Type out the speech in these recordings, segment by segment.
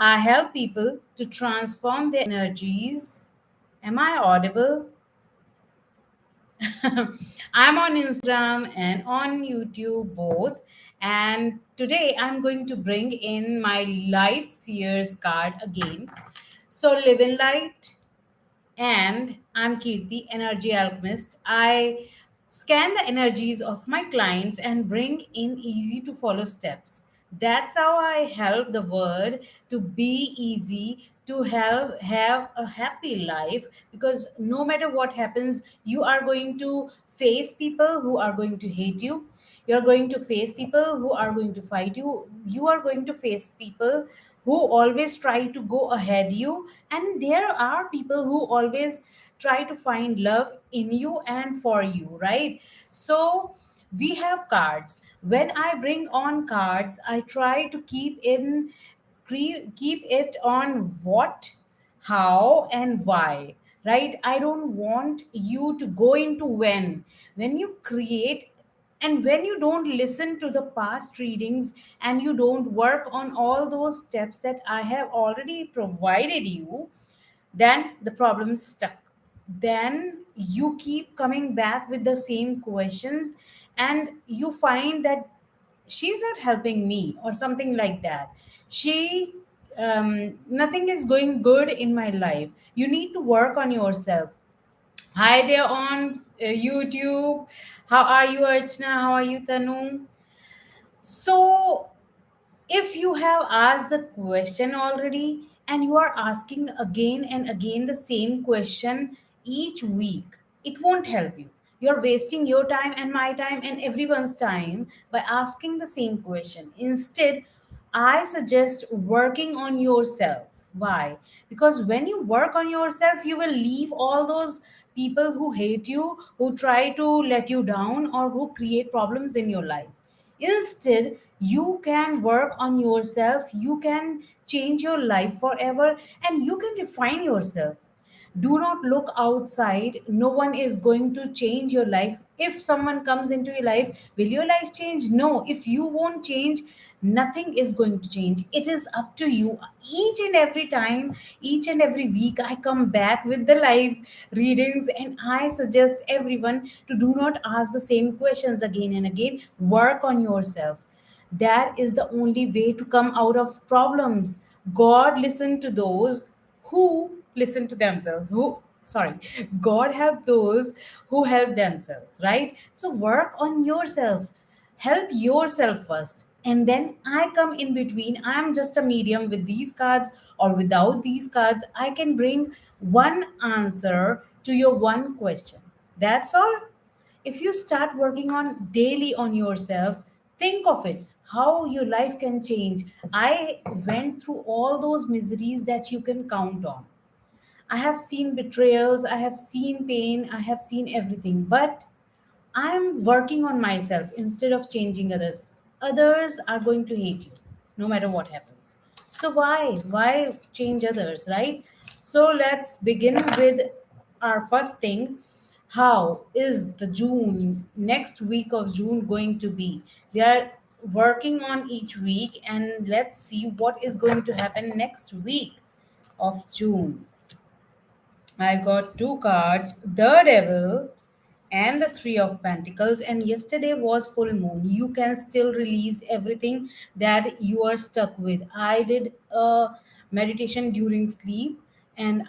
I help people to transform their energies. Am I audible? I'm on Instagram and on YouTube both. And today I'm going to bring in my light seers card again. So live in light, and I'm Kirti, Energy Alchemist. I scan the energies of my clients and bring in easy to follow steps. That's how I help the world to be easy to have a happy life, because no matter what happens, you are going to face people who are going to hate you. You're going to face people who are going to fight you. You are going to face people who always try to go ahead you, and there are people who always try to find love in you and for you, right? So we have cards. When I bring on cards, I try to keep it on what, how, and why, right? I don't want you to go into when you create, and when you don't listen to the past readings and you don't work on all those steps that I have already provided you, then the problem's stuck. Then you keep coming back with the same questions, and you find that she's not helping me or something like that. She Nothing is going good in my life. You need to work on yourself. Hi there on YouTube. How are you, Archana? How are you, Tanu? So if you have asked the question already and you are asking again and again the same question each week, it won't help you. You're wasting your time and my time and everyone's time by asking the same question. Instead, I suggest working on yourself. Why? Because when you work on yourself, you will leave all those people who hate you, who try to let you down, or who create problems in your life. Instead, you can work on yourself, you can change your life forever, and you can refine yourself. Do not look outside. No one is going to change your life. If someone comes into your life, will your life change? No. If you won't change, nothing is going to change. It is up to you. Each and every time, each and every week, I come back with the live readings, and I suggest everyone to do not ask the same questions again and again. Work on yourself. That is the only way to come out of problems. God listen to those who listen to themselves. God help those who help themselves, right? So work on yourself. Help yourself first, and then I come in between. I'm just a medium. With these cards or without these cards, I can bring one answer to your one question. That's all. If you start working on daily on yourself, think of it, how your life can change. I went through all those miseries that you can count on. I have seen betrayals, I have seen pain, I have seen everything, but I'm working on myself instead of changing others. Others are going to hate you no matter what happens. So why change others, right? So let's begin with our first thing. How is the June, next week of June, going to be? We are working on each week, and let's see what is going to happen next week of June. I got two cards, the Devil and the Three of Pentacles. And yesterday was full moon. You can still release everything that you are stuck with. I did a meditation during sleep, and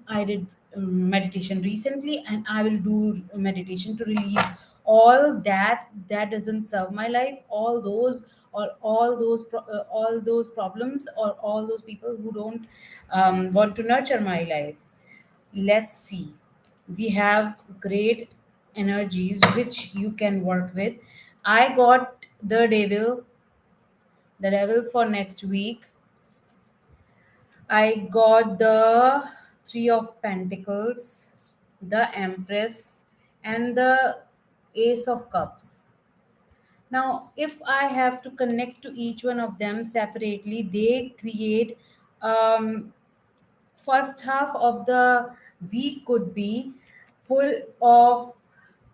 I did meditation recently, and I will do meditation to release all that doesn't serve my life, all those problems, or all those people who don't want to nurture my life. Let's see. We have great energies which you can work with. I got the devil for next week. I got the Three of Pentacles, the Empress, and the Ace of Cups. Now, if I have to connect to each one of them separately, they create um, first half of the week could be full of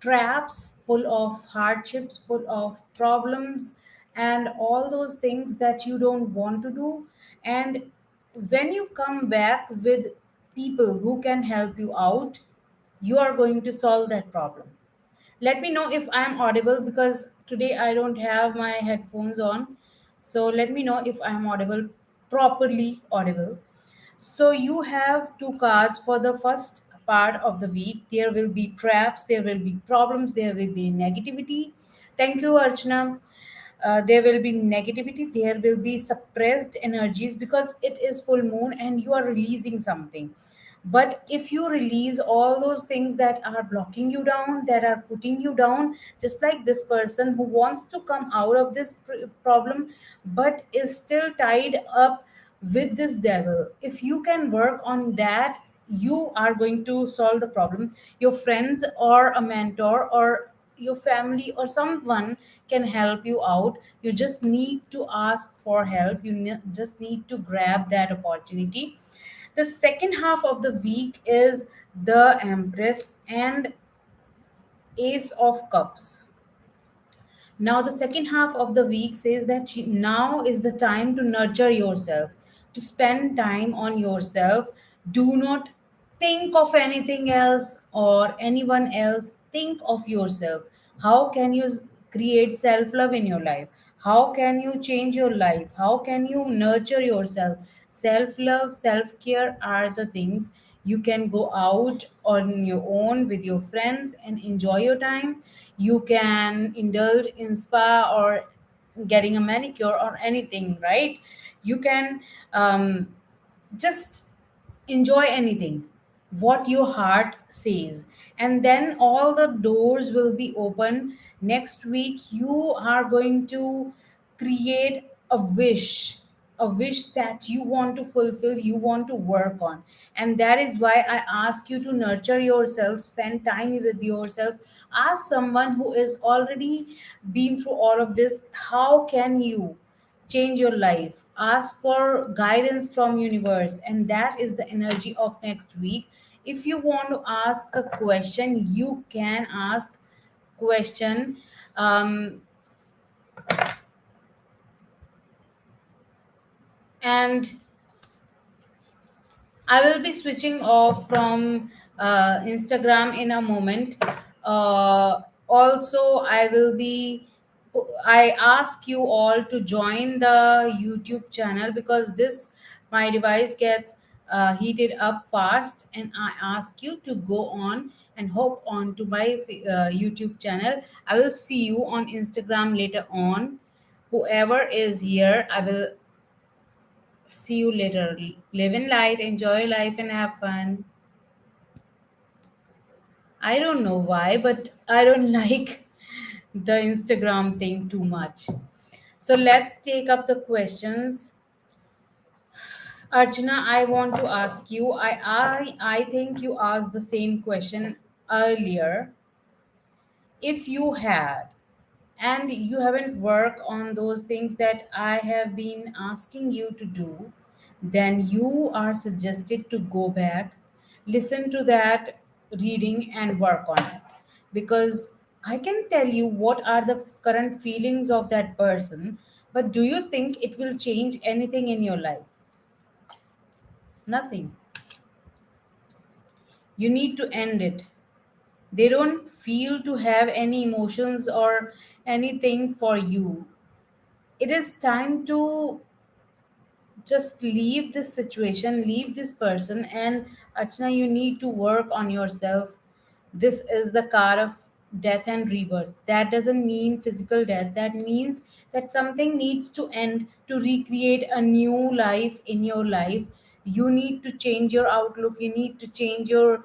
traps, full of hardships, full of problems, and all those things that you don't want to do. And when you come back with people who can help you out, you are going to solve that problem. Let me know if I'm audible, because today I don't have my headphones on. So let me know if I'm audible, properly audible. So you have two cards for the first part of the week. There will be traps, there will be problems, there will be negativity. Thank you, Archana. There will be negativity, there will be suppressed energies, because it is full moon and you are releasing something. But if you release all those things that are blocking you down, that are putting you down, just like this person who wants to come out of this problem but is still tied up with this devil, if you can work on that, you are going to solve the problem. Your friends or a mentor or your family or someone can help you out. You just need to ask for help, you just need to grab that opportunity. The second half of the week is the Empress and Ace of Cups. Now, the second half of the week says that now is the time to nurture yourself, to spend time on yourself. Do not think of anything else or anyone else. Think of yourself. How can you create self love in your life? How can you change your life? How can you nurture yourself? Self love, self care are the things you can go out on your own with your friends and enjoy your time. You can indulge in spa or getting a manicure or anything, right? You can just enjoy anything what your heart says, and then all the doors will be open. Next week you are going to create a wish that you want to fulfill, you want to work on. And that is why I ask you to nurture yourself, spend time with yourself. Ask someone who is already been through all of this, how can you change your life. Ask for guidance from universe, and that is the energy of next week. If you want to ask a question, you can ask question. Um, and I will be switching off from Instagram in a moment. Also, I ask you all to join the YouTube channel, because this my device gets heated up fast, and I ask you to go on and hop on to my YouTube channel. I will see you on Instagram later on. Whoever is here, I will see you later. Live in light, enjoy life, and have fun. I don't know why, but I don't like the Instagram thing too much. So let's take up the questions. Archana, I want to ask you. I think you asked the same question earlier. If you had, and you haven't worked on those things that I have been asking you to do, then you are suggested to go back, listen to that reading, and work on it. Because I can tell you what are the current feelings of that person, but do you think it will change anything in your life? Nothing. You need to end it. They don't feel to have any emotions or anything for you. It is time to just leave this situation, leave this person. And Achna, you need to work on yourself. This is the card of death and rebirth. That doesn't mean physical death, that means that something needs to end to recreate a new life in your life. You need to change your outlook, you need to change your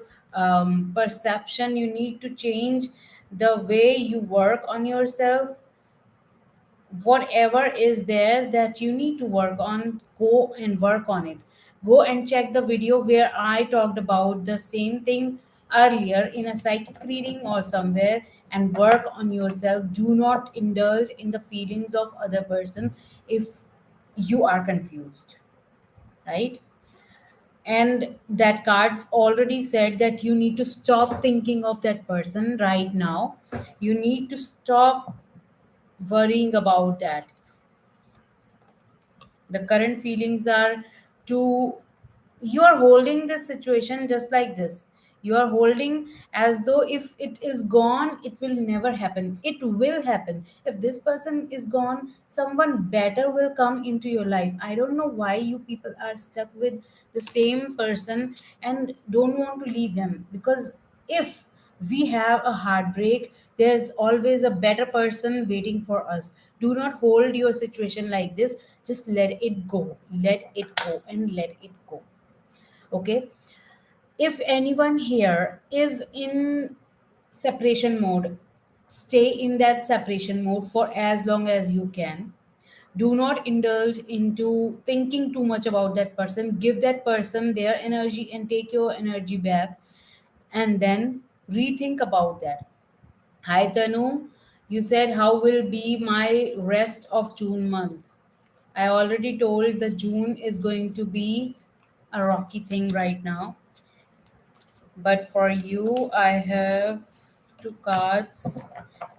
perception, you need to change the way you work on yourself. Whatever is there that you need to work on, go and work on it. Go and check the video where I talked about the same thing earlier in a psychic reading or somewhere, and work on yourself. Do not indulge in the feelings of other person if you are confused, right? And that cards already said that you need to stop thinking of that person right now. You need to stop worrying about that. The current feelings are to, you are holding this situation just like this. You are holding as though if it is gone it will never happen. It will happen. If this person is gone, someone better will come into your life. I don't know why you people are stuck with the same person and don't want to leave them, because if we have a heartbreak, there's always a better person waiting for us. Do not hold your situation like this. Just let it go. Let it go and let it go. Okay? If anyone here is in separation mode, stay in that separation mode for as long as you can. Do not indulge into thinking too much about that person. Give that person their energy and take your energy back, and then rethink about that. Hi Tanu, you said how will be my rest of June month. I already told the June is going to be a rocky thing right now. But for you, I have two cards.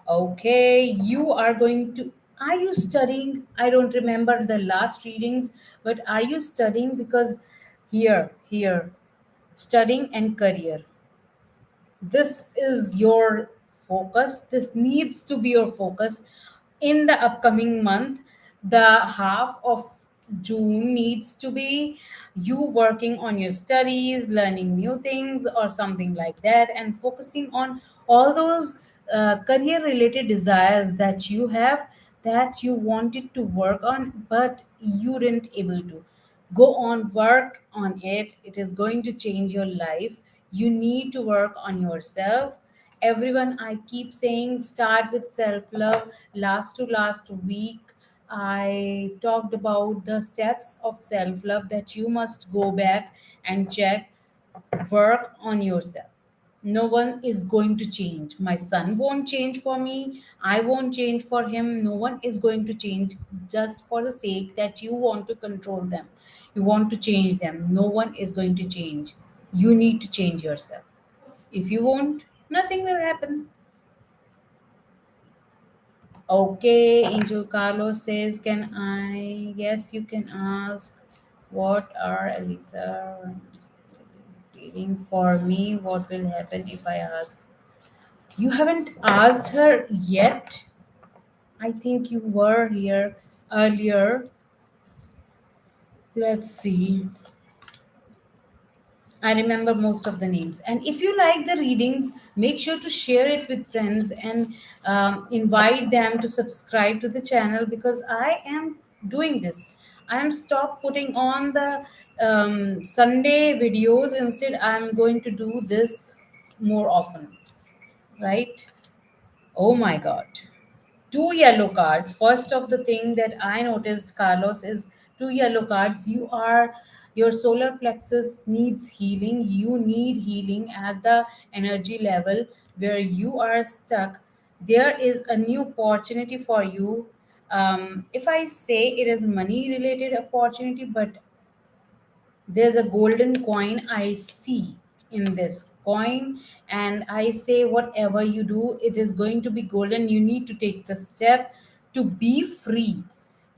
Okay, you are going to. Are you studying? I don't remember the last readings, but are you studying? Because here, studying and career, this is your focus. This needs to be your focus in the upcoming month. The half of June needs to be you working on your studies, learning new things or something like that, and focusing on all those career related desires that you have, that you wanted to work on but you didn't able to. Go on, work on it. It is going to change your life. You need to work on yourself. Everyone, I keep saying start with self love. Last week I talked about the steps of self love that you must go back and check. Work on yourself. No one is going to change. My son won't change for me. I won't change for him. No one is going to change just for the sake that you want to control them. You want to change them. No one is going to change. You need to change yourself. If you won't, nothing will happen. Okay, Angel Carlos says, can I? Yes, you can ask. What are Elisa reading for me? What will happen if I ask? You haven't asked her yet. I think you were here earlier. Let's see. I remember most of the names. And if you like the readings, make sure to share it with friends and invite them to subscribe to the channel, because I am doing this. I am stop putting on the Sunday videos. Instead, I'm going to do this more often, right? Oh my God. Two yellow cards. First of the thing that I noticed, Carlos, is two yellow cards. Your solar plexus needs healing. You need healing at the energy level where you are stuck. There is a new opportunity for you. If I say it is money related opportunity, but there's a golden coin I see in this coin, and I say whatever you do, it is going to be golden. You need to take the step to be free.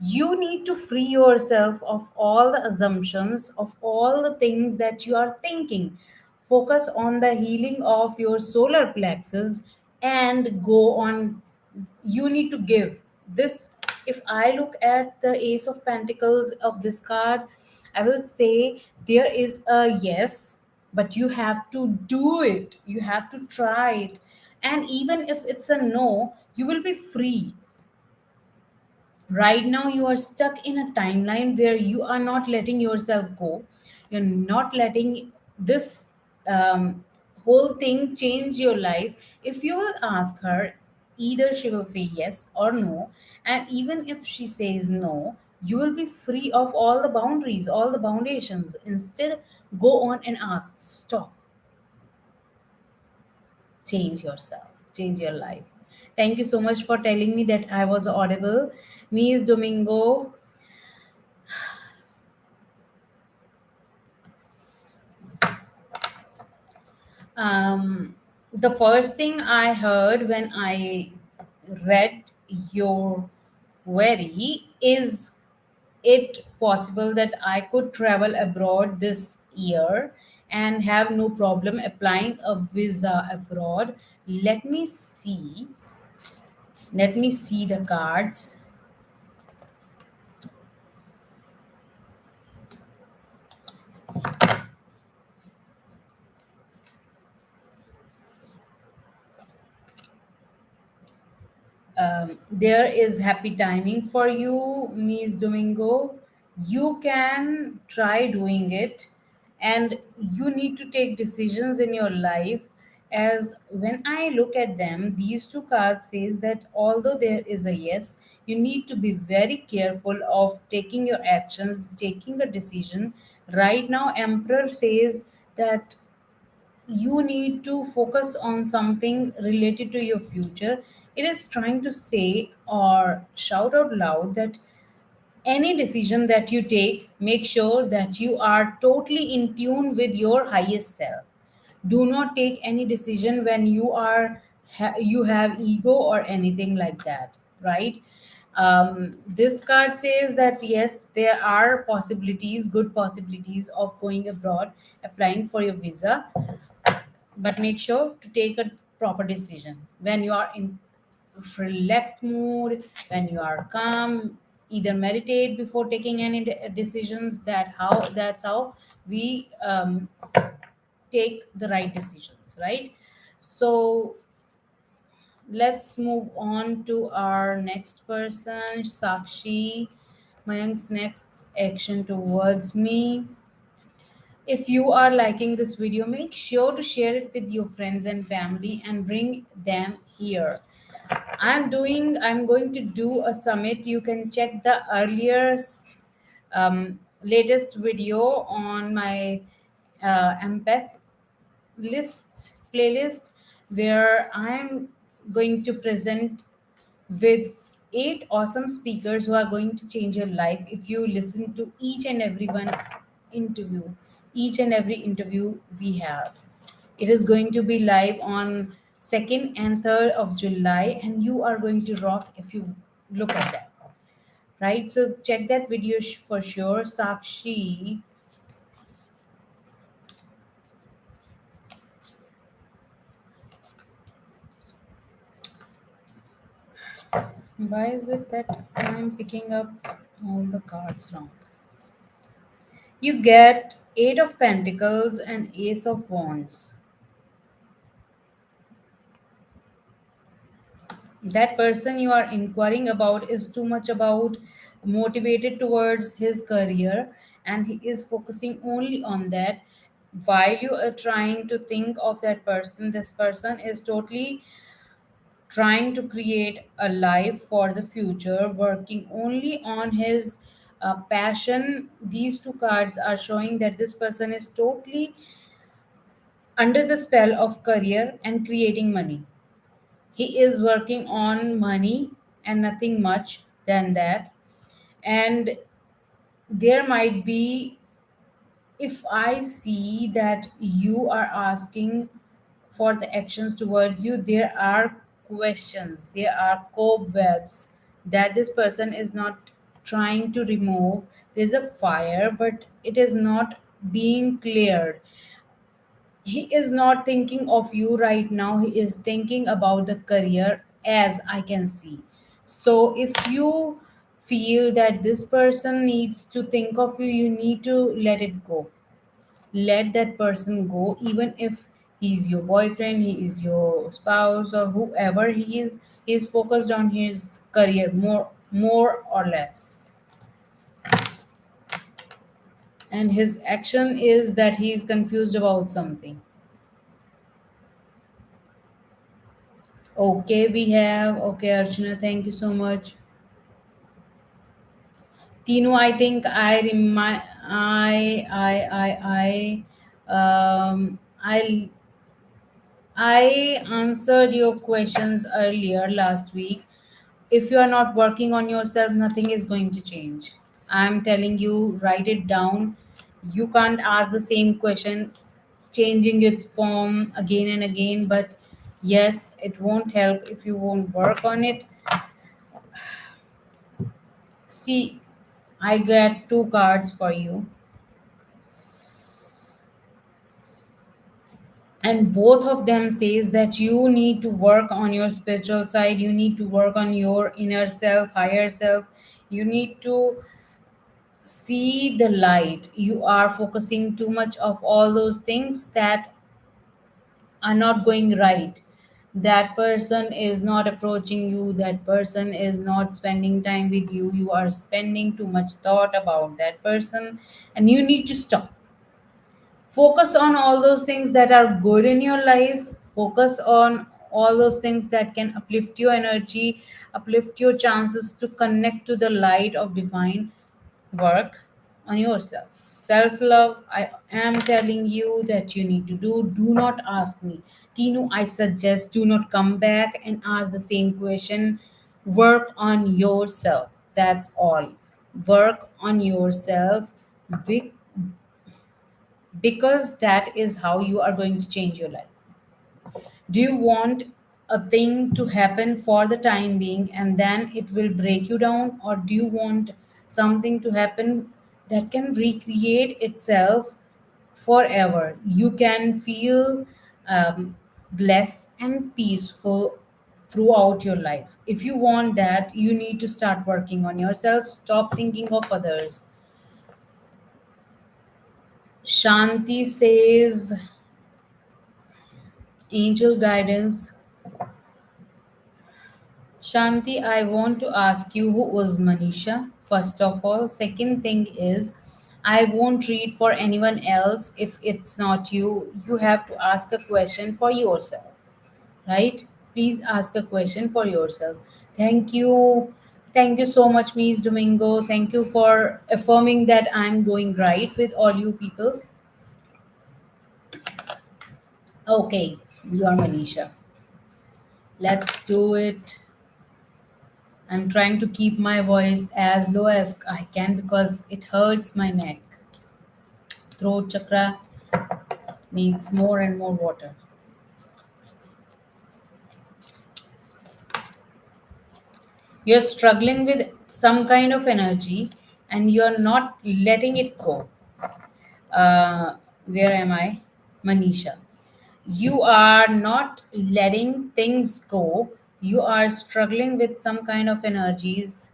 You need to free yourself of all the assumptions, of all the things that you are thinking. Focus on the healing of your solar plexus and go on. You need to give this. If I look at the Ace of Pentacles of this card, I will say there is a yes, but you have to do it. You have to try it. And even if it's a no, you will be free. Right now, you are stuck in a timeline where you are not letting yourself go. You're not letting this whole thing change your life. If you will ask her, either she will say yes or no. And even if she says no, you will be free of all the boundaries, all the foundations. Instead, go on and ask, stop, change yourself, change your life. Thank you so much for telling me that I was audible. Me is Domingo. The first thing I heard when I read your query it possible that I could travel abroad this year and have no problem applying a visa abroad? Let me see. Let me see the cards. There is happy timing for you, Miss Domingo. You can try doing it, and you need to take decisions in your life. As when I look at them, these two cards says that although there is a yes, you need to be very careful of taking your actions, taking a decision. Right now, Emperor says that you need to focus on something related to your future. It is trying to say or shout out loud that any decision that you take, make sure that you are totally in tune with your highest self. Do not take any decision when you are you have ego or anything like that, right? This card says that yes, there are possibilities, good possibilities of going abroad, applying for your visa, but make sure to take a proper decision when you are in relaxed mood, when you are calm. Either meditate before taking any decisions. That's how we take the right decisions, right? So let's move on to our next person, Sakshi. Mayank's next action towards me. If you are liking this video, make sure to share it with your friends and family and bring them here. I'm going to do a summit. You can check the earliest, latest video on my Empath list playlist, where I'm going to present with 8 awesome speakers who are going to change your life if you listen to interview each and every interview we have. It is going to be live on 2nd and 3rd of July, and you are going to rock if you look at that, right? So check that video for sure. Sakshi, why is it that I'm picking up all the cards wrong? You get 8 of Pentacles and Ace of Wands. That person you are inquiring about is too much about motivated towards his career, and he is focusing only on that. While you are trying to think of that person, this person is totally trying to create a life for the future, working only on his passion. These two cards are showing that this person is totally under the spell of career and creating money. He is working on money and nothing much than that. And there might be, if I see that you are asking for the actions towards you, there are questions, there are cobwebs that this person is not trying to remove. There's a fire, but it is not being cleared. He is not thinking of you right now, he is thinking about the career, as I can see. So if you feel that this person needs to think of you, you need to let it go. Let that person go, even if he's your boyfriend, he is your spouse, or whoever he is. He's focused on his career, more or less, and his action is that he is confused about something. Okay, we have. Okay, Archana, thank you so much. Tinu, I think I remind I answered your questions earlier last week. If you are not working on yourself, nothing is going to change. I'm telling you, write it down. You can't ask the same question, changing its form again and again. But yes, it won't help if you won't work on it. See, I get two cards for you, and both of them says that you need to work on your spiritual side, you need to work on your inner self, higher self. You need to see the light. You are focusing too much of all those things that are not going right. That person is not approaching you, that person is not spending time with you, you are spending too much thought about that person, and you need to stop. Focus on all those things that are good in your life. Focus on all those things that can uplift your energy, uplift your chances to connect to the light of divine. Work on yourself. Self love, I am telling you that you need to do. Do not ask me, Tinu, I suggest do not come back and ask the same question. Work on yourself. That's all. Work on yourself, be- because that is how you are going to change your life. Do you want a thing to happen for the time being and then it will break you down, or do you want something to happen that can recreate itself forever? You can feel blessed and peaceful throughout your life. If you want that, you need to start working on yourself. Stop thinking of others. Shanti says, angel guidance. Shanti, I want to ask you who was Manisha, first of all. Second thing is, I won't read for anyone else if it's not you. You have to ask a question for yourself, right? Please ask a question for yourself. Thank you. Thank you so much, Miss Domingo. Thank you for affirming that I'm going right with all you people. Okay, you are Manisha. Let's do it. I'm trying to keep my voice as low as I can because it hurts my neck. Throat chakra needs more and more water. You're struggling with some kind of energy and you're not letting it go. Where am I? Manisha. You are not letting things go. You are struggling with some kind of energies,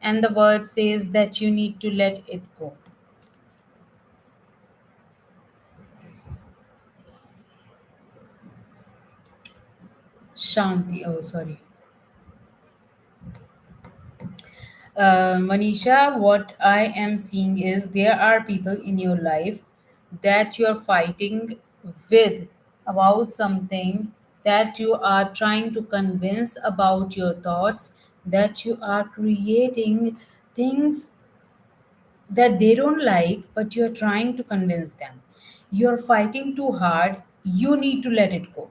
and the word says that you need to let it go. Shanti. Oh, sorry. Manisha, what I am seeing is there are people in your life that you're fighting with about something, that you are trying to convince about your thoughts, that you are creating things that they don't like, but you're trying to convince them. You're fighting too hard. You need to let it go.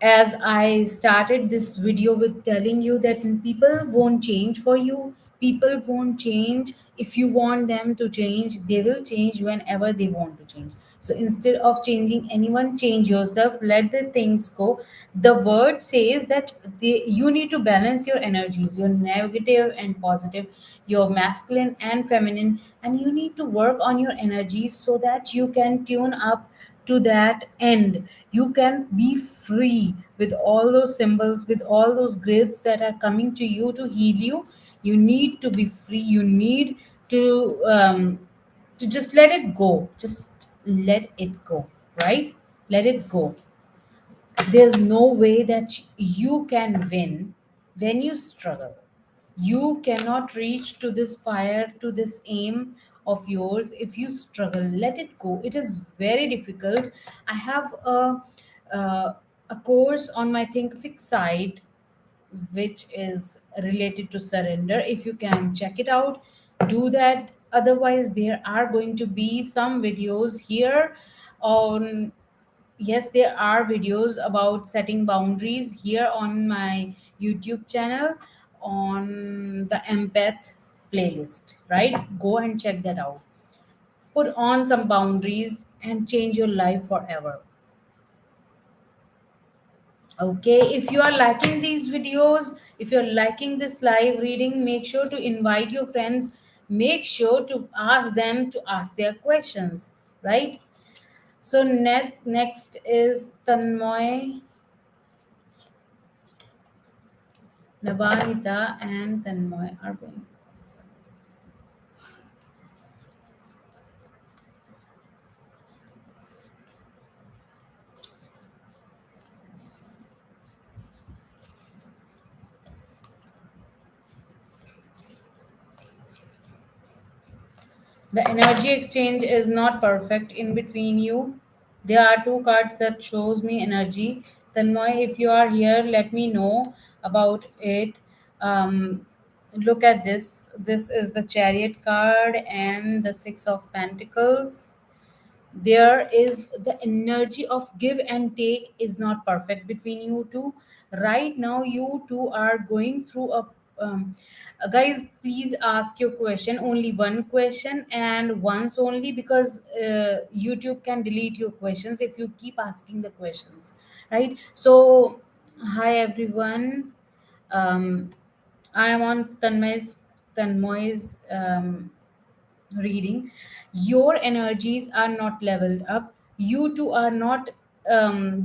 As I started this video with telling you that people won't change for you, people won't change. If you want them to change, they will change whenever they want to change. So instead of changing anyone, change yourself, let the things go. The word says that you need to balance your energies, your negative and positive, your masculine and feminine, and you need to work on your energies so that you can tune up to that end. You can be free with all those symbols, with all those grids that are coming to you to heal you. You need to be free. You need to just let it go. Just let it go, right? Let it go. There's no way that you can win when you struggle. You cannot reach to this fire, to this aim of yours if you struggle. Let it go. It is very difficult. I have uh, a course on my Thinkific site which is related to surrender. If you can check it out, do that. Otherwise, there are going to be some videos here on. Yes, there are videos about setting boundaries here on my YouTube channel on the Empath playlist, right? Go and check that out. Put on some boundaries and change your life forever. Okay, if you are liking these videos, if you're liking this live reading, make sure to invite your friends, make sure to ask them to ask their questions, right? So next is Tanmoy, Nabanita, and Tanmoy are going. The energy exchange is not perfect in between you. There are two cards that shows me energy. Tanmoy, if you are here, let me know about it. Look at this. This is the Chariot card and the Six of Pentacles. There is the energy of give and take is not perfect between you two right now. You two are going through a guys, please ask your question, only one question and once only, because YouTube can delete your questions if you keep asking the questions, right? So hi everyone. um, I am on Tanmoy's reading. Your energies are not leveled up. You two are not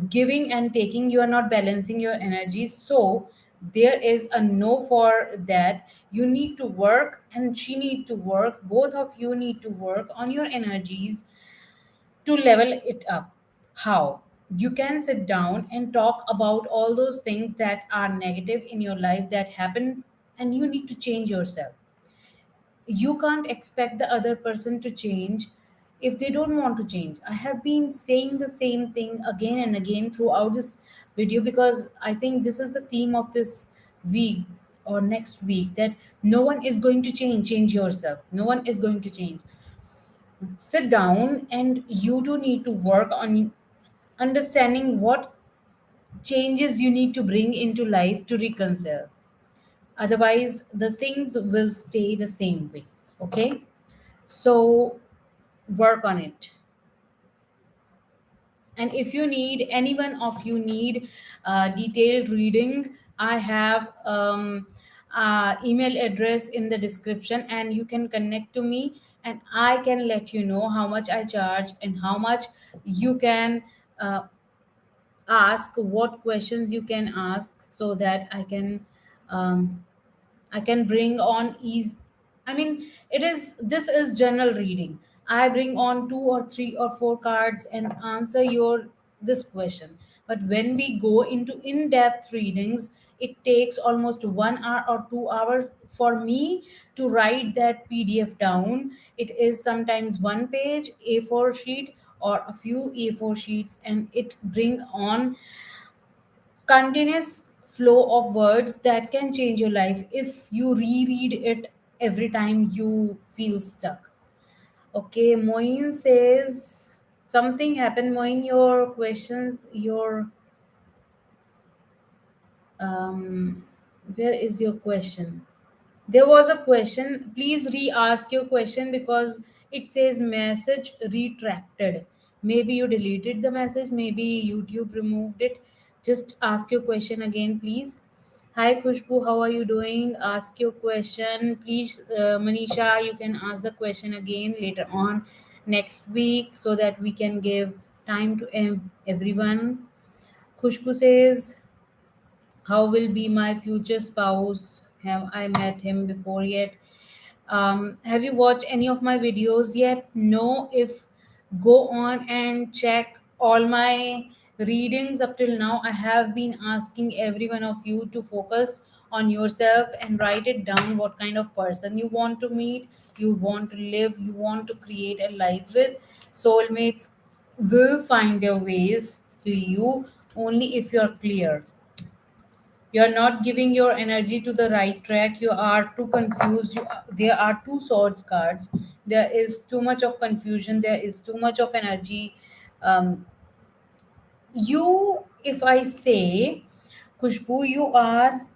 giving and taking. You are not balancing your energies. So there is a no for that. You need to work, and she need to work. Both of you need to work on your energies to level it up. How? You can sit down and talk about all those things that are negative in your life that happen, and you need to change yourself. You can't expect the other person to change if they don't want to change. I have been saying the same thing again and again throughout this video, because I think this is the theme of this week or next week, that no one is going to change yourself. No one is going to change. Sit down, and you do need to work on understanding what changes you need to bring into life to reconcile. Otherwise the things will stay the same way. Okay, so work on it. And if you need, any one of you need detailed reading, I have email address in the description, and you can connect to me, and I can let you know how much I charge and how much you can uh, ask, what questions you can ask, so that um, I can bring on ease. I mean, this is general reading. I bring on two or three or four cards and answer your this question. But when we go into in-depth readings, it takes almost 1 hour or 2 hours for me to write that PDF down. It is sometimes one page A4 sheet or a few A4 sheets, and it bring on continuous flow of words that can change your life if you reread it every time you feel stuck. Okay, Moin says something happened. Moin, your questions, your um, where is your question? There was a question. Please re-ask your question, because it says message retracted. Maybe you deleted the message, maybe YouTube removed it. Just ask your question again, please. Hi Khushbu, how are you doing? Ask your question. Please, Manisha, you can ask the question again later on next week, so that we can give time to everyone. Khushbu says, how will be my future spouse? Have I met him before yet? Have you watched any of my videos yet? No. If go on and check all my readings up till now, I have been asking every one of you to focus on yourself and write it down, what kind of person you want to meet, you want to live, you want to create a life with. Soulmates will find their ways to you only if you're clear. You're not giving your energy to the right track. You are too confused. There are two swords cards. There is too much of confusion. There is too much of energy. You, if I say, Khushbu, you are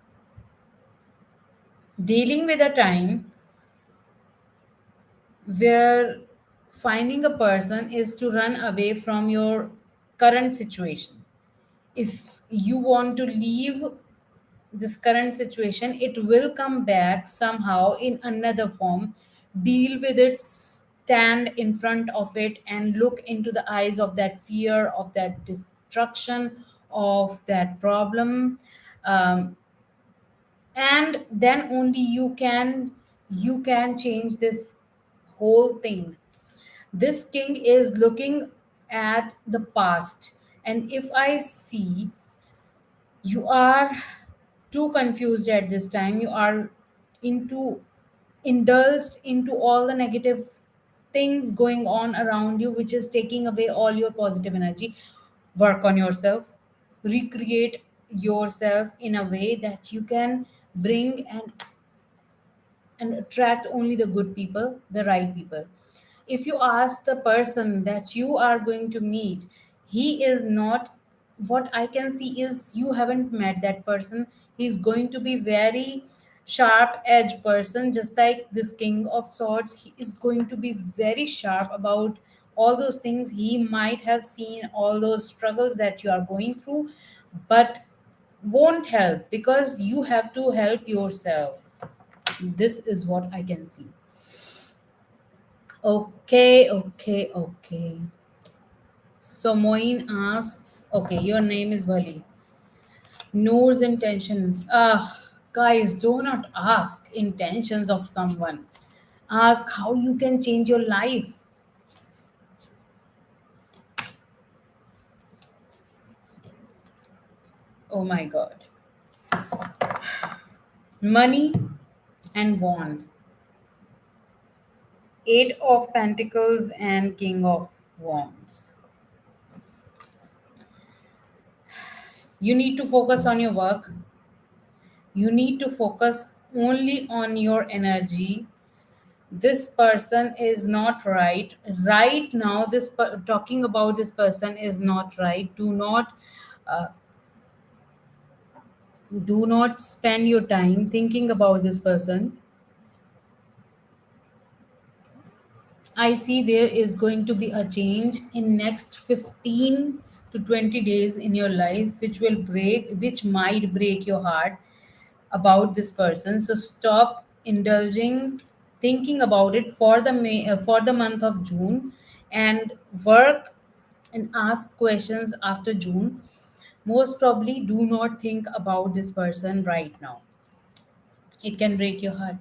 dealing with a time where finding a person is to run away from your current situation. If you want to leave this current situation, it will come back somehow in another form. Deal with it, stand in front of it, and look into the eyes of that fear, of that destruction, of that problem. um, and then only you can change this whole thing. This king is looking at the past, and if I see you are too confused at this time, you are into indulged into all the negative things going on around you, which is taking away all your positive energy. Work on yourself, recreate yourself in a way that you can bring and attract only the good people, the right people. If you ask the person that you are going to meet, he is not, what I can see is you haven't met that person. He's going to be very sharp edge person, just like this king of swords. He is going to be very sharp about all those things. He might have seen all those struggles that you are going through, but won't help because you have to help yourself. This is what I can see. Okay, okay, okay. So Moin asks, okay, your name is Wali. Noor's intention. Guys, do not ask intentions of someone. Ask how you can change your life. Oh my God. Money and wand. Eight of Pentacles and King of Wands. You need to focus on your work. You need to focus only on your energy. This person is not right now. Talking about this person is not right. Uh, do not spend your time thinking about this person. I see there is going to be a change in next 15 to 20 days in your life, which might break your heart about this person. So stop indulging thinking about it for for the month of June, and work and ask questions after June. Most probably, do not think about this person right now. It can break your heart.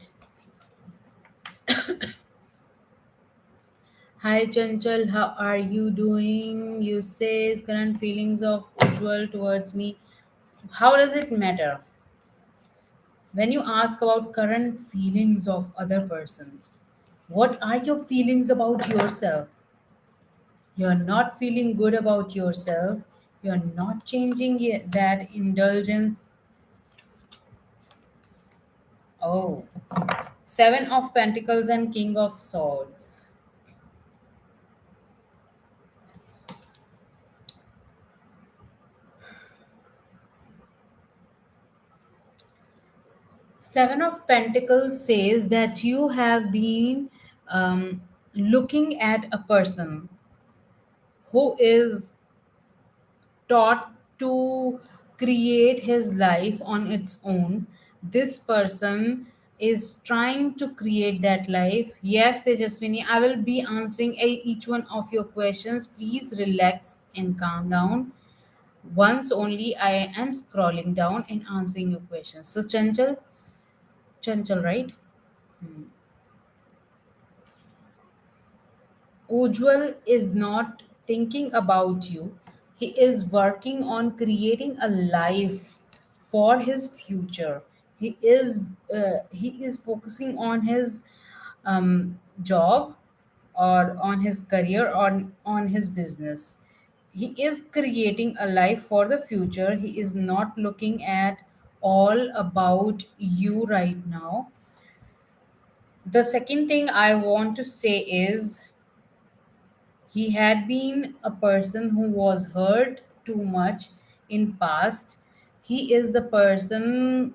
Hi Chanchal, how are you doing? You say current feelings of usual towards me. How does it matter? When you ask about current feelings of other persons, what are your feelings about yourself? You're not feeling good about yourself. You're not changing that indulgence. Oh, Seven of Pentacles and King of Swords. Seven of Pentacles says that you have been looking at a person who is taught to create his life on its own. This person is trying to create that life. Yes, Tejaswini, I will be answering each one of your questions. Please relax and calm down. Once only I am scrolling down and answering your questions. So Chanchal, right? Hmm. Ujjwal is not thinking about you. He is working on creating a life for his future. He is focusing on his job, or on his career, or on his business. He is creating a life for the future. He is not looking at all about you right now. The second thing I want to say is, he had been a person who was hurt too much in past. He is the person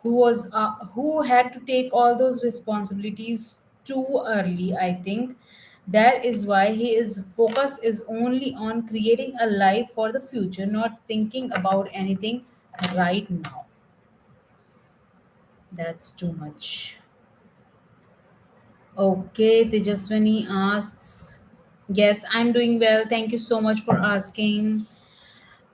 who had to take all those responsibilities too early, I think. That is why his focus is only on creating a life for the future, not thinking about anything right now. That's too much. Okay, Tejaswini asks, yes, I'm doing well. Thank you so much for asking.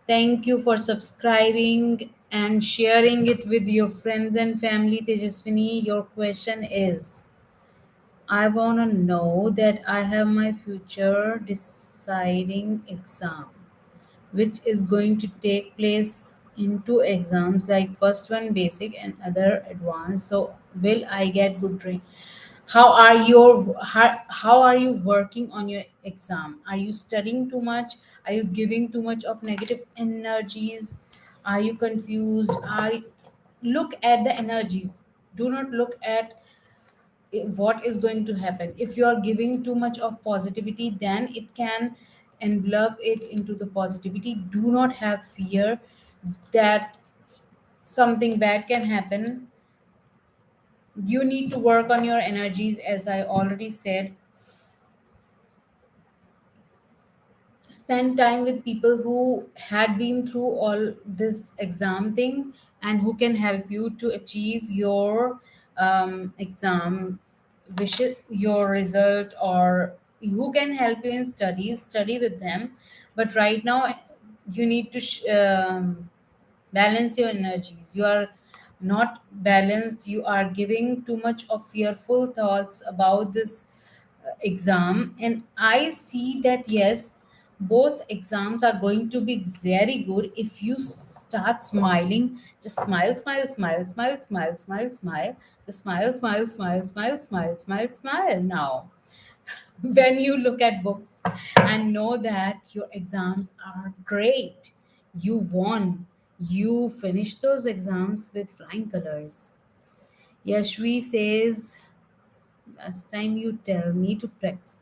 Thank you for subscribing and sharing it with your friends and family. Tejaswini, your question is, I want to know that I have my future deciding exam, which is going to take place in two exams, like first one basic and other advanced. So will I get good rank? How are you working on your exam? Are you studying too much? Are you giving too much of negative energies? Are you confused? Look at the energies. Do not look at what is going to happen. If you are giving too much of positivity, then it can envelop it into the positivity. Do not have fear that something bad can happen. You need to work on your energies, as I already said. Spend time with people who had been through all this exam thing and who can help you to achieve your exam wishes, your result, or who can help you in studies. Study with them, but right now you need to balance your energies. You are not balanced. You are giving too much of fearful thoughts about this exam. And I see that yes, both exams are going to be very good if you start smiling. Just smile, smile, smile, smile, smile, smile, smile. Just smile, smile, smile, smile, smile, smile, smile now. When you look at books and know that your exams are great, you won, you finished those exams with flying colors. Yashvi says, last time you tell me to practice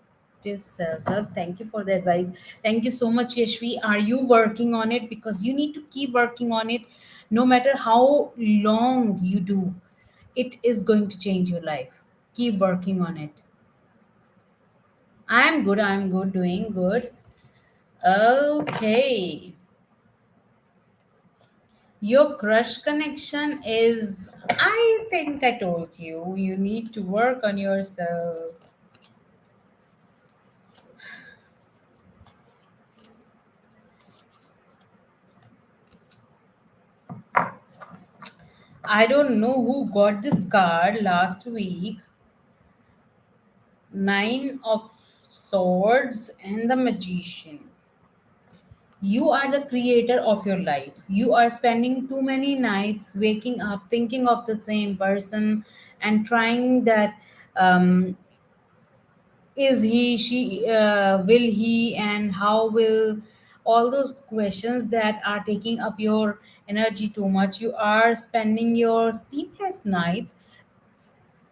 self-love. Thank you for the advice. Thank you so much, Yashvi. Are you working on it? Because you need to keep working on it. No matter how long you do, it is going to change your life. Keep working on it. I'm good, doing good. Okay. Your crush connection is, I think I told you, you need to work on yourself. I don't know who got this card last week. Nine of Swords and the Magician. You are the creator of your life. You are spending too many nights waking up thinking of the same person and trying that, is he, she, will he, and how will, all those questions that are taking up your energy too much. You are spending your sleepless nights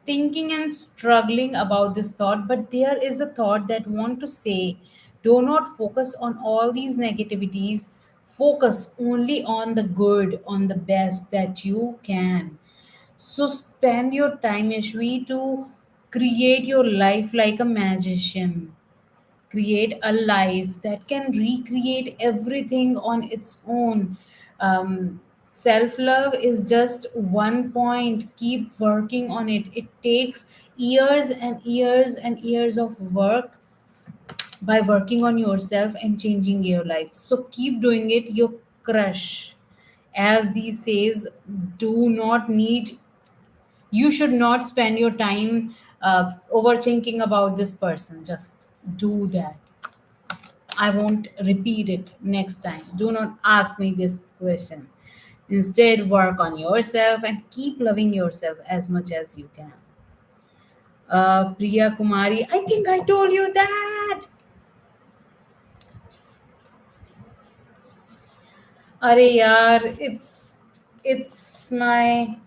thinking and struggling about this thought, but there is a thought that want to say, do not focus on all these negativities. Focus only on the good, on the best that you can. So spend your time, Yashvi, to create your life like a magician. Create a life that can recreate everything on its own. Self love is just one point. Keep working on it. It takes years and years and years of work by working on yourself and changing your life. So keep doing it. Your crush, as these says, do not need, you should not spend your time overthinking about this person. Just do that. I won't repeat it next time. Do not ask me this question. Instead, work on yourself and keep loving yourself as much as you can. Priya Kumari, I think I told you that. Are yaar, it's it's my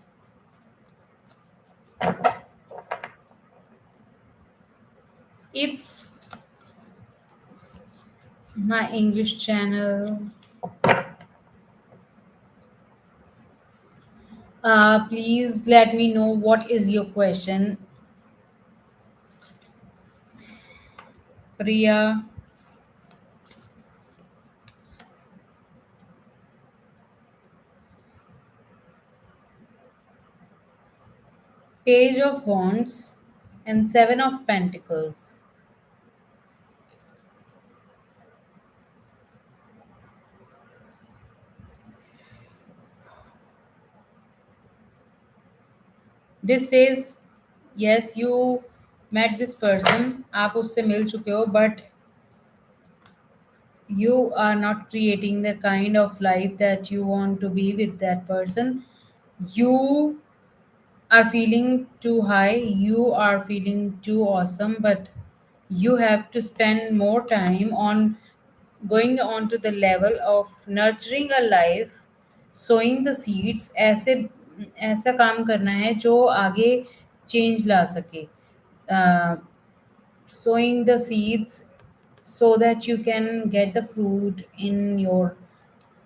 English channel. Please let me know what is your question. Priya, Page of Wands, and Seven of Pentacles. This says, yes, you met this person, आप उससे मिल चुके हो, but you are not creating the kind of life that you want to be with that person. You are feeling too high, you are feeling too awesome, but you have to spend more time on going on to the level of nurturing a life, sowing the seeds. ऐसे ऐसा काम करना है जो आगे change ला सके, sowing the seeds so that you can get the fruit in your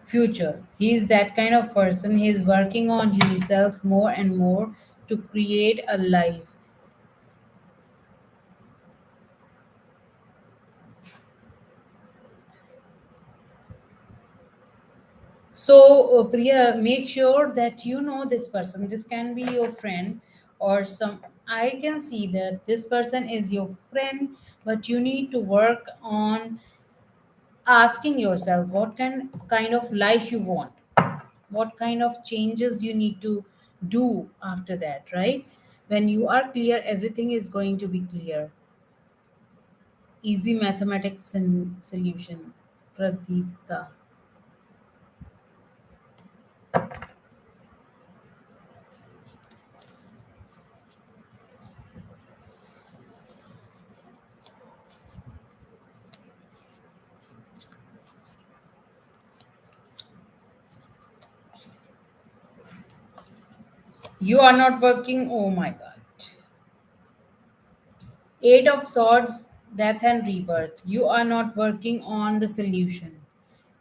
future. He is that kind of person. He is working on himself more and more to create a life. So, Priya, make sure that you know this person. This can be your friend or some. I can see that this person is your friend, but you need to work on asking yourself what kind of life you want, what kind of changes you need to do after that, right? When you are clear, everything is going to be clear. Easy mathematics solution, Pradeepta. You are not working. Oh my god. Eight of Swords, death and rebirth. You are not working on the solution.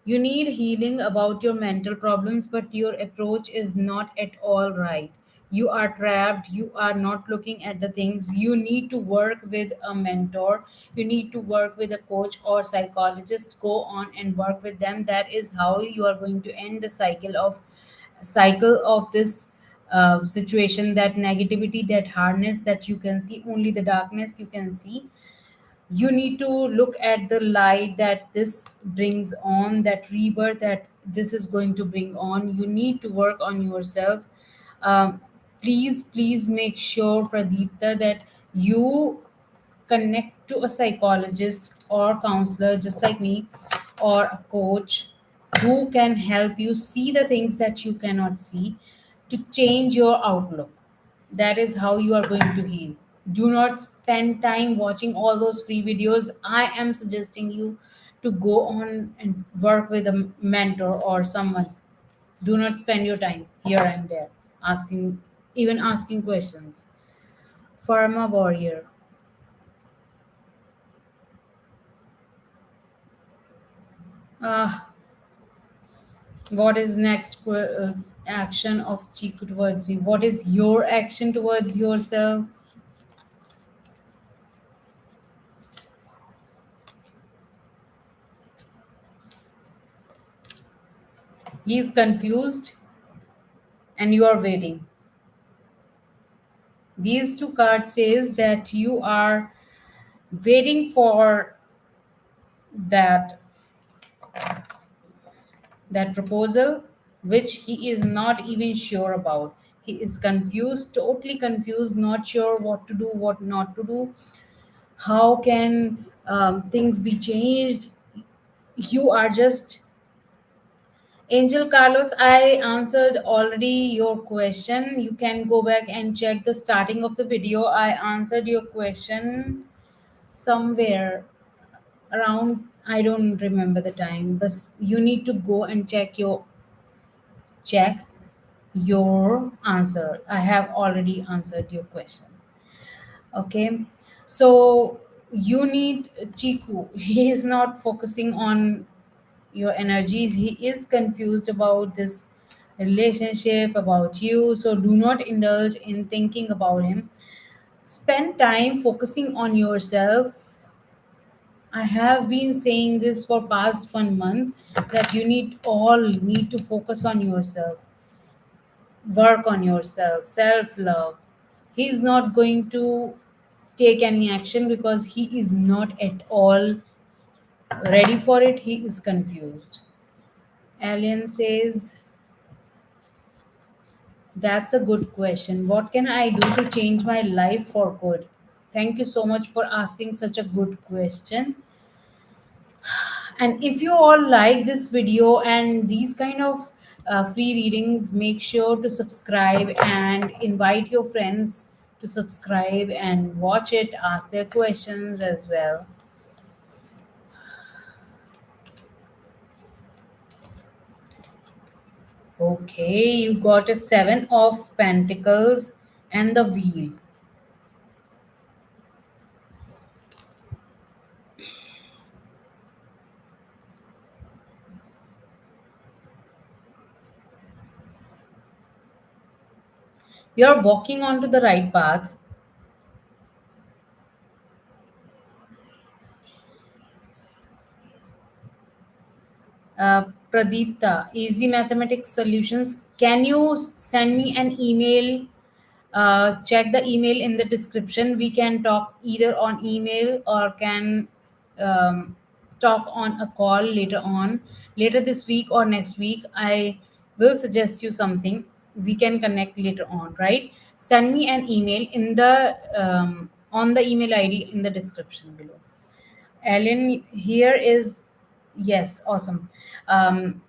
You need healing about your mental problems, but your approach is not at all right. You are trapped. You are not looking at the things. You need to work with a mentor. You need to work with a coach or psychologist. Go on and work with them. That is how you are going to end the cycle of this situation, that negativity, that hardness that you can see, only the darkness you can see. You need to look at the light that this brings on, that rebirth that this is going to bring on. You need to work on yourself. Please make sure, Pradeepta, that you connect to a psychologist or counselor just like me, or a coach who can help you see the things that you cannot see, to change your outlook. That is how you are going to heal. Do not spend time watching all those free videos. I am suggesting you to go on and work with a mentor or someone. Do not spend your time here and there asking, even asking questions. Pharma warrior. What is next action of Chiku towards me? What is your action towards yourself? He is confused and you are waiting. These two cards says that you are waiting for that that proposal which he is not even sure about. He is confused, totally confused, not sure what to do, what not to do. How can things be changed? You are just Angel Carlos, I answered already your question. You can go back and check the starting of the video. I answered your question somewhere around, I don't remember the time, but you need to go and check your answer. I have already answered your question. Okay. So you need Chiku. He is not focusing on your energies. He is confused about this relationship, about you. So do not indulge in thinking about him. Spend time focusing on yourself. I have been saying this for past 1 month, that you need to focus on yourself, work on yourself, self love. He's not going to take any action because he is not at all ready for it. He is confused. Alien says, that's a good question. What can I do to change my life for good? Thank you so much for asking such a good question. And if you all like this video and these kind of free readings, make sure to subscribe and invite your friends to subscribe and watch it, ask their questions as well. Okay, you got a seven of pentacles and the wheel. You're walking onto the right path. Pradeepta, Easy Mathematics Solutions. Can you send me an email? Check the email in the description. We can talk either on email or can um, talk on a call later on, later this week or next week. I will suggest you something. We can connect later on, right? Send me an email in the on the email ID in the description below. Ellen, here is yes, awesome. Um,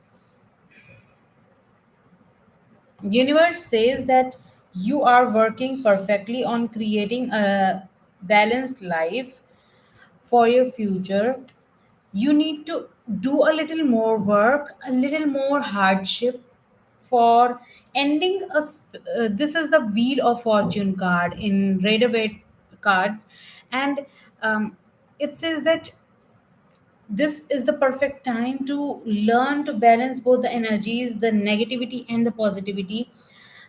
Universe says that you are working perfectly on creating a balanced life for your future. You need to do a little more work, a little more hardship for ending this is the Wheel of Fortune card in Rider-Waite cards, and it says that this is the perfect time to learn to balance both the energies, the negativity and the positivity.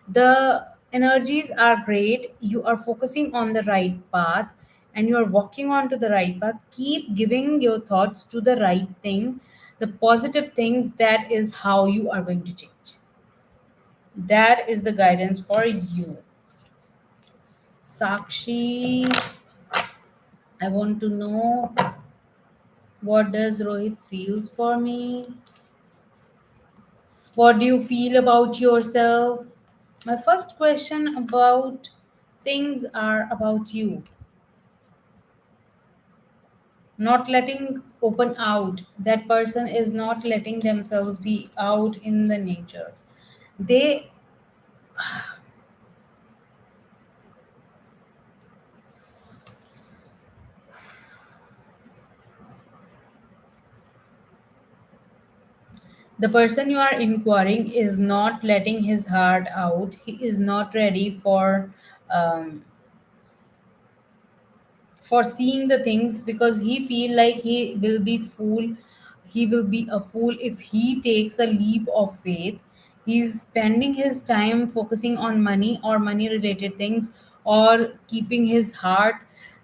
The energies are great, you are focusing on the right path and you are walking on to the right path. Keep giving your thoughts to the right thing, the positive things. That is how you are going to change. That is the guidance for you. Sakshi, I want to know, what does Rohit feels for me? What do you feel about yourself? My first question about things are about you. Not letting open out. That person is not letting themselves be out in the nature. They, the person you are inquiring is not letting his heart out. He is not ready um, for seeing the things because he feel like he will be a fool if he takes a leap of faith. He's spending his time focusing on money or money related things, or keeping his heart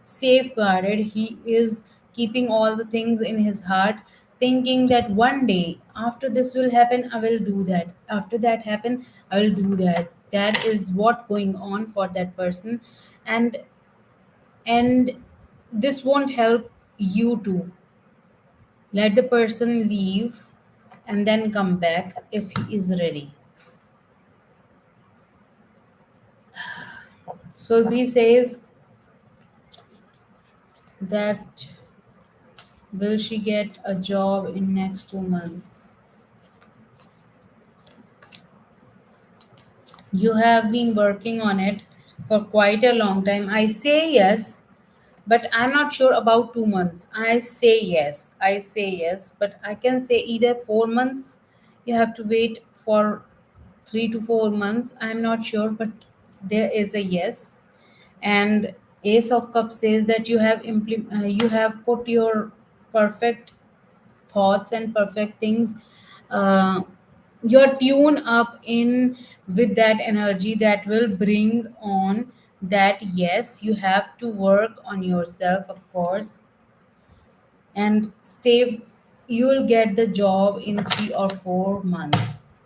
safeguarded. He is keeping all the things in his heart, thinking that one day after this will happen I will do that, after that happen I will do that. That is what going on for that person. And and this won't help you to let the person leave and then come back if he is ready. So he says that, will she get a job in next 2 months? You have been working on it for quite a long time. I say yes, but I'm not sure about 2 months. I say yes, but I can say either 4 months. You have to wait for 3 to 4 months. I'm not sure, but there is a yes. And Ace of Cups says that you have put your perfect thoughts and perfect things, uh, you're tune up in with that energy that will bring on that. Yes, you have to work on yourself, of course. and stay. You will get the job in 3 or 4 months.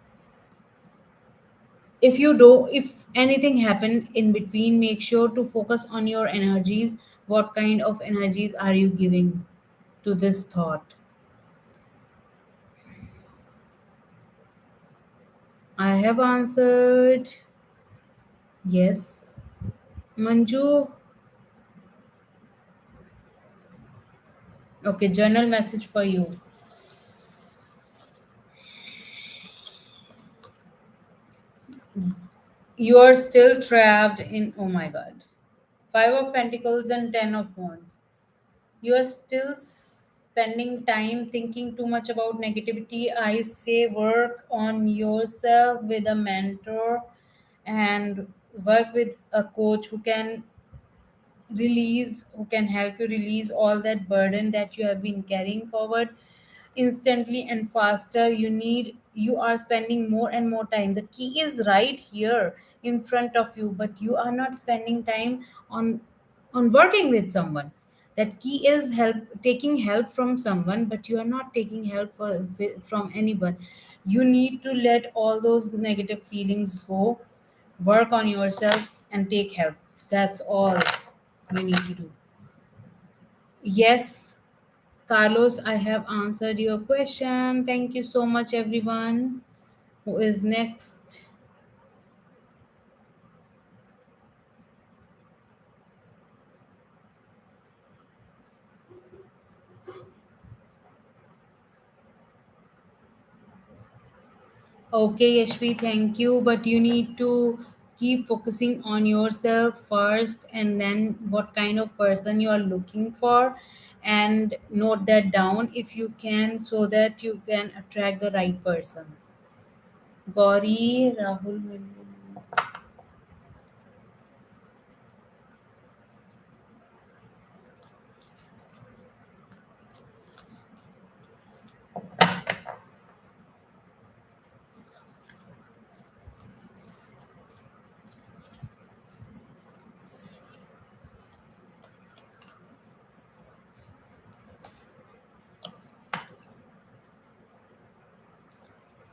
If anything happened in between, make sure to focus on your energies. What kind of energies are you giving to this thought? I have answered yes. Manju, okay, journal message for you. You are still trapped in, oh my god. Five of Pentacles and Ten of Wands. You are still spending time thinking too much about negativity. I say work on yourself with a mentor and work with a coach who can help you release all that burden that you have been carrying forward instantly and faster. You are spending more and more time. The key is right here in front of you, but you are not spending time on working with someone. That key is help taking help from someone, but you are not taking help from anyone. You need to let all those negative feelings go, work on yourself and take help. That's all you need to do. Yes, Carlos, I have answered your question. Thank you so much, everyone. Who is next? Okay, Yashvi, thank you. But you need to keep focusing on yourself first and then what kind of person you are looking for, and note that down if you can, so that you can attract the right person. Gauri, Rahul,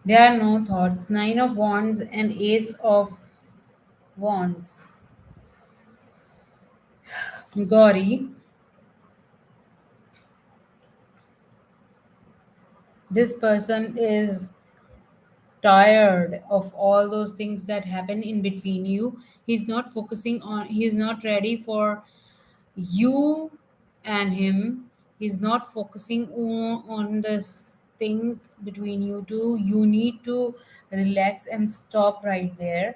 there are no thoughts. Nine of Wands and Ace of Wands. Gauri, this person is tired of all those things that happen in between you. He's not ready for you and him. He's not focusing on this thing between you two. You need to relax and stop right there.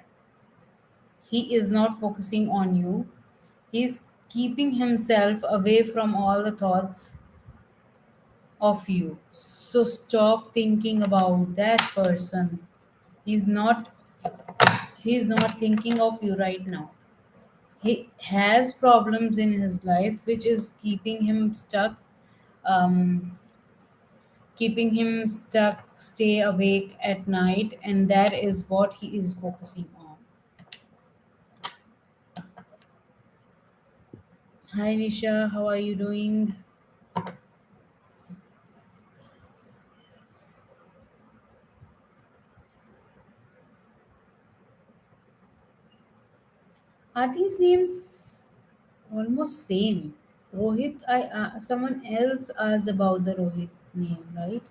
He is not focusing on you. He's keeping himself away from all the thoughts of you. So stop thinking about that person. He's not he's not thinking of you right now. He has problems in his life which is um keeping him stuck, stay awake at night, and that is what he is focusing on. Hi Nisha, how are you doing? Are these names almost same? Rohit, I someone else asked about the Rohit name, right?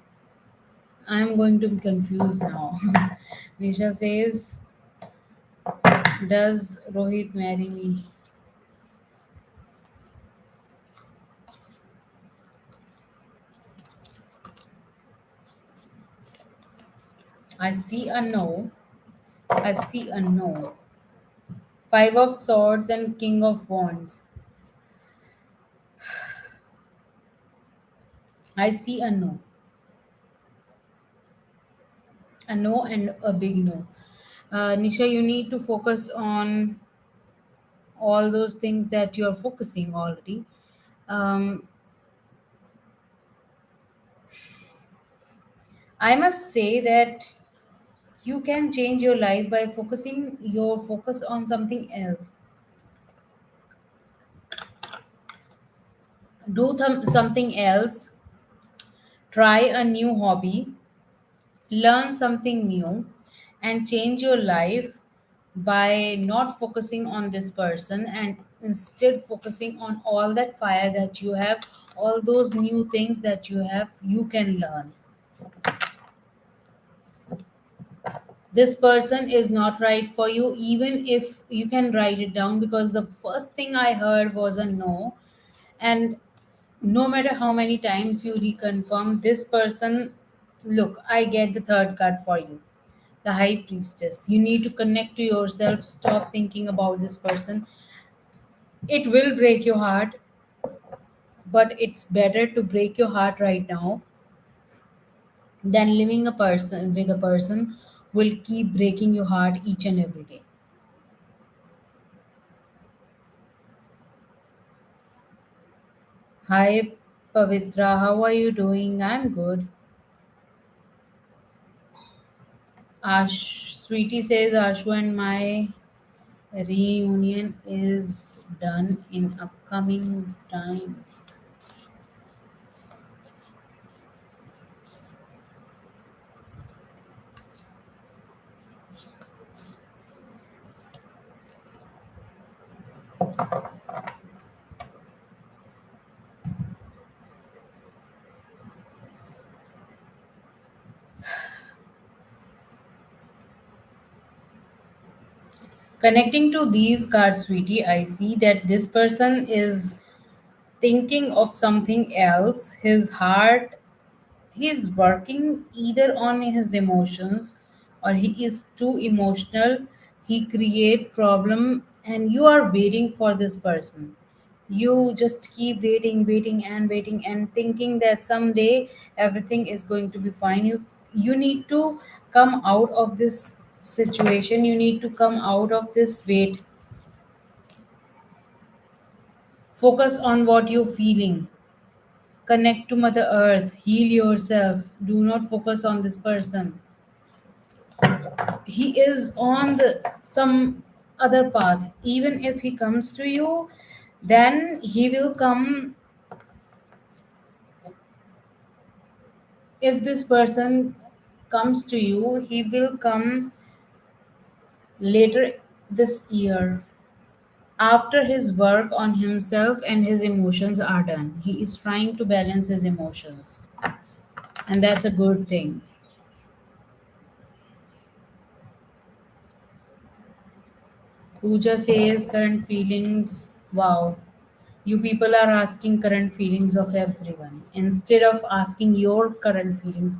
I'm going to be confused now. Nisha says, does Rohit marry me? I see a no. I see a no. Five of Swords and King of Wands. I see a no. A no and a big no. Nisha, you need to focus on all those things that you are focusing already. Um, I must say that you can change your life by focusing your focus on something else. Do something else. try a new hobby, learn something new, and change your life by not focusing on this person and instead focusing on all that fire that you have, all those new things that you have, you can learn. This person is not right for you, even if you can write it down, because the first thing I heard was a no. And no matter how many times you reconfirm this person, look, I get the third card for you, the high priestess. You need to connect to yourself, stop thinking about this person. It will break your heart, but it's better to break your heart right now than living a person with a person will keep breaking your heart each and every day. Hi Pavitra, how are you doing? I'm good. Ash Sweetie says Ashu and my reunion is done in upcoming time. Connecting to these cards, sweetie, I see that this person is thinking of something else. His heart, he's working either on his emotions or he is too emotional. He create problem and you are waiting for this person. You just keep waiting, waiting and waiting and thinking that someday everything is going to be fine. You need to come out of this situation. You need to come out of this wait. Focus on what you're feeling. Connect to Mother Earth. Heal yourself. Do not focus on this person. He is on the some other path. Even if he comes to you, then he will come. If this person comes to you, he will come later this year, after his work on himself and his emotions are done. He is trying to balance his emotions, and that's a good thing. Pooja says current feelings. Wow. You people are asking current feelings of everyone instead of asking your current feelings.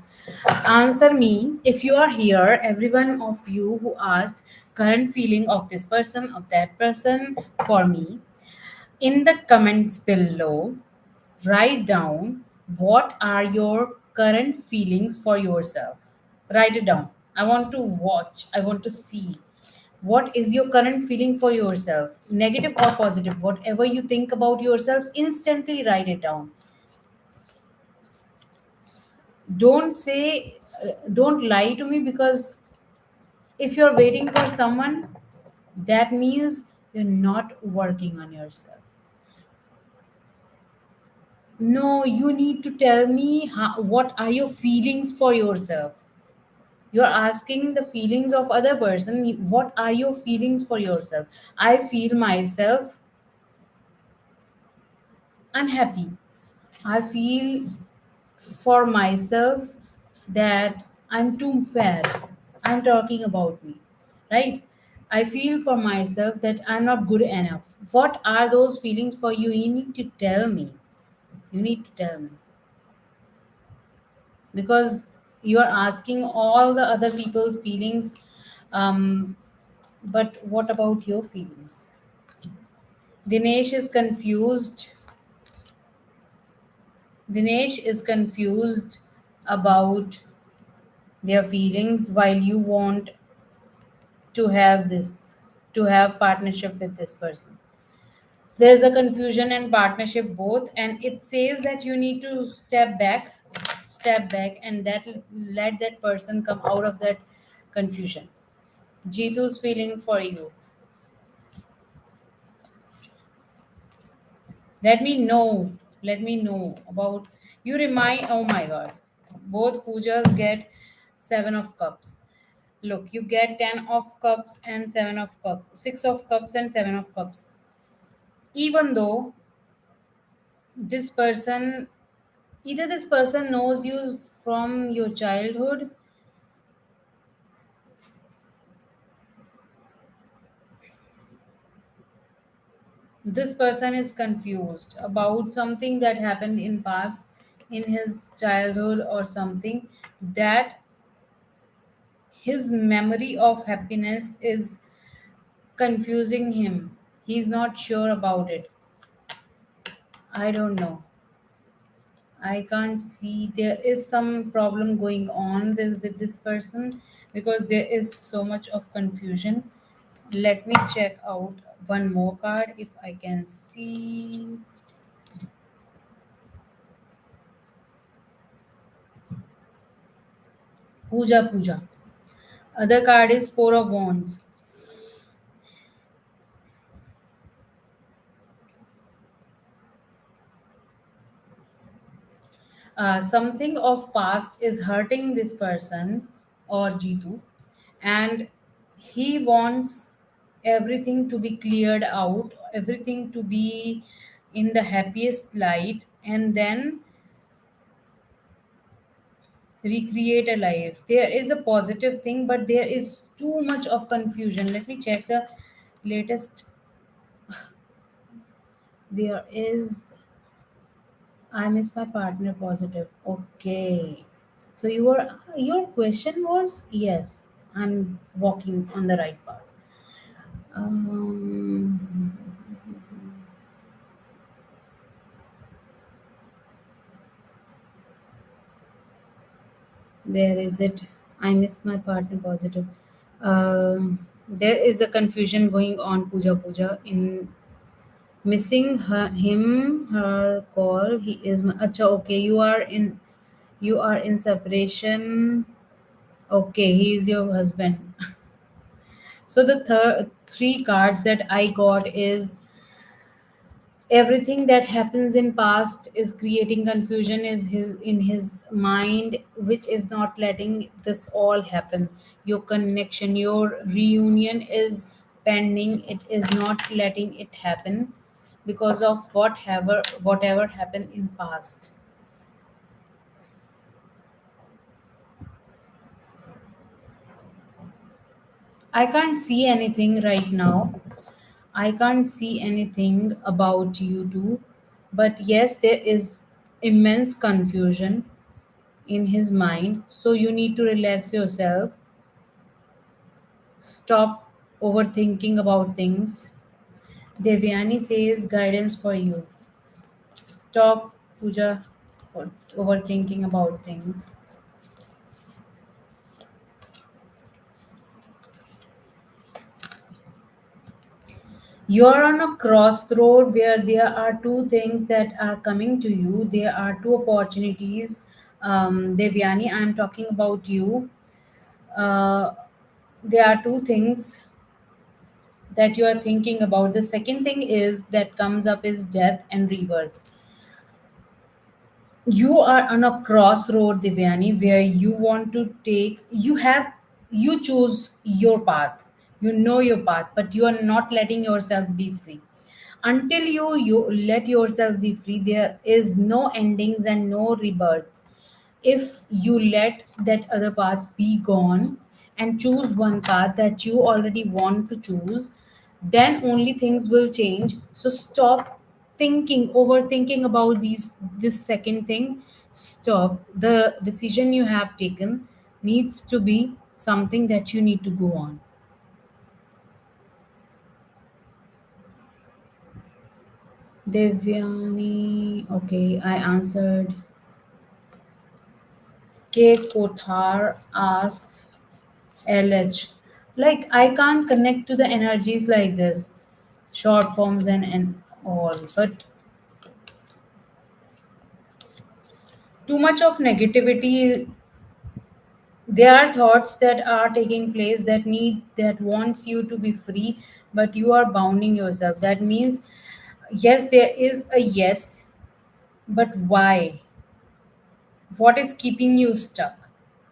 Answer me if you are here, everyone of you who asked current feeling of this person, of that person for me, in the comments below, write down what are your current feelings for yourself. Write it down. I want to watch, I want to see what is your current feeling for yourself, negative or positive, whatever you think about yourself, instantly write it down. Don't say, don't lie to me, because if you're waiting for someone, that means you're not working on yourself. No, you need to tell me what are your feelings for yourself. You're asking the feelings of other person. What are your feelings for yourself? I feel myself unhappy. I feel for myself that I'm too fat. I'm talking about me, right? I feel for myself that I'm not good enough. What are those feelings for you? You need to tell me. You need to tell me, because you are asking all the other people's feelings. Um, but what about your feelings? Dinesh is confused. Dinesh is confused about their feelings, while you want to have this, to have partnership with this person. There's a confusion and partnership both, and it says that you need to step back, and that let that person come out of that confusion. Jitu's feeling for you. Let me know. Let me know about you. Remind. Oh my God. Both pujas get 7 of cups. Look, you get 10 of cups and 7 of cups, 6 of cups and 7 of cups. Even though this person, either this person knows you from your childhood, this person is confused about something that happened in past, in his childhood or something, that his memory of happiness is confusing him. He's not sure about it. I don't know. I can't see, there is some problem going on with this person, because there is so much of confusion. Let me check out one more card if I can see. Puja, puja. Other card is Four of Wands. Something of past is hurting this person or Jitu, and he wants everything to be cleared out, everything to be in the happiest light, and then recreate a life. There is a positive thing, but there is too much of confusion. Let me check the latest. There is, I miss my partner positive. Okay. So your question was, yes, I'm walking on the right path. Um, where is it? I miss my partner positive. There is a confusion going on, Puja Puja, in missing him, her call. He is my, acha, okay. You are in separation. Okay, he is your husband. So the three cards that I got is everything that happens in past is creating confusion is his in his mind, which is not letting this all happen. Your connection, your reunion is pending, it is not letting it happen because of whatever happened in past. I can't see anything right now. I can't see anything about you two, but yes, there is immense confusion in his mind. So you need to relax yourself, stop overthinking about things. Devyani says guidance for you. Stop, Puja, overthinking about things. You are on a crossroad where there are two things that are coming to you. There are two opportunities. Devyani, I'm talking about you. Uh, there are two things that you are thinking about. The second thing is that comes up is death and rebirth. You are on a crossroad, Divyani, where you want to take, you choose your path, you know your path, but you are not letting yourself be free. Until you let yourself be free, there is no endings and no rebirths. If you let that other path be gone and choose one path that you already want to choose, then only things will change. So stop thinking, overthinking about this second thing. Stop. The decision you have taken needs to be something that you need to go on. Devyani, okay, I answered. K. Kothar asked LH. Like, I can't connect to the energies like this, short forms and all. But too much of negativity, there are thoughts that are taking place that wants you to be free, but you are bounding yourself. That means, yes, there is a yes, but why? What is keeping you stuck?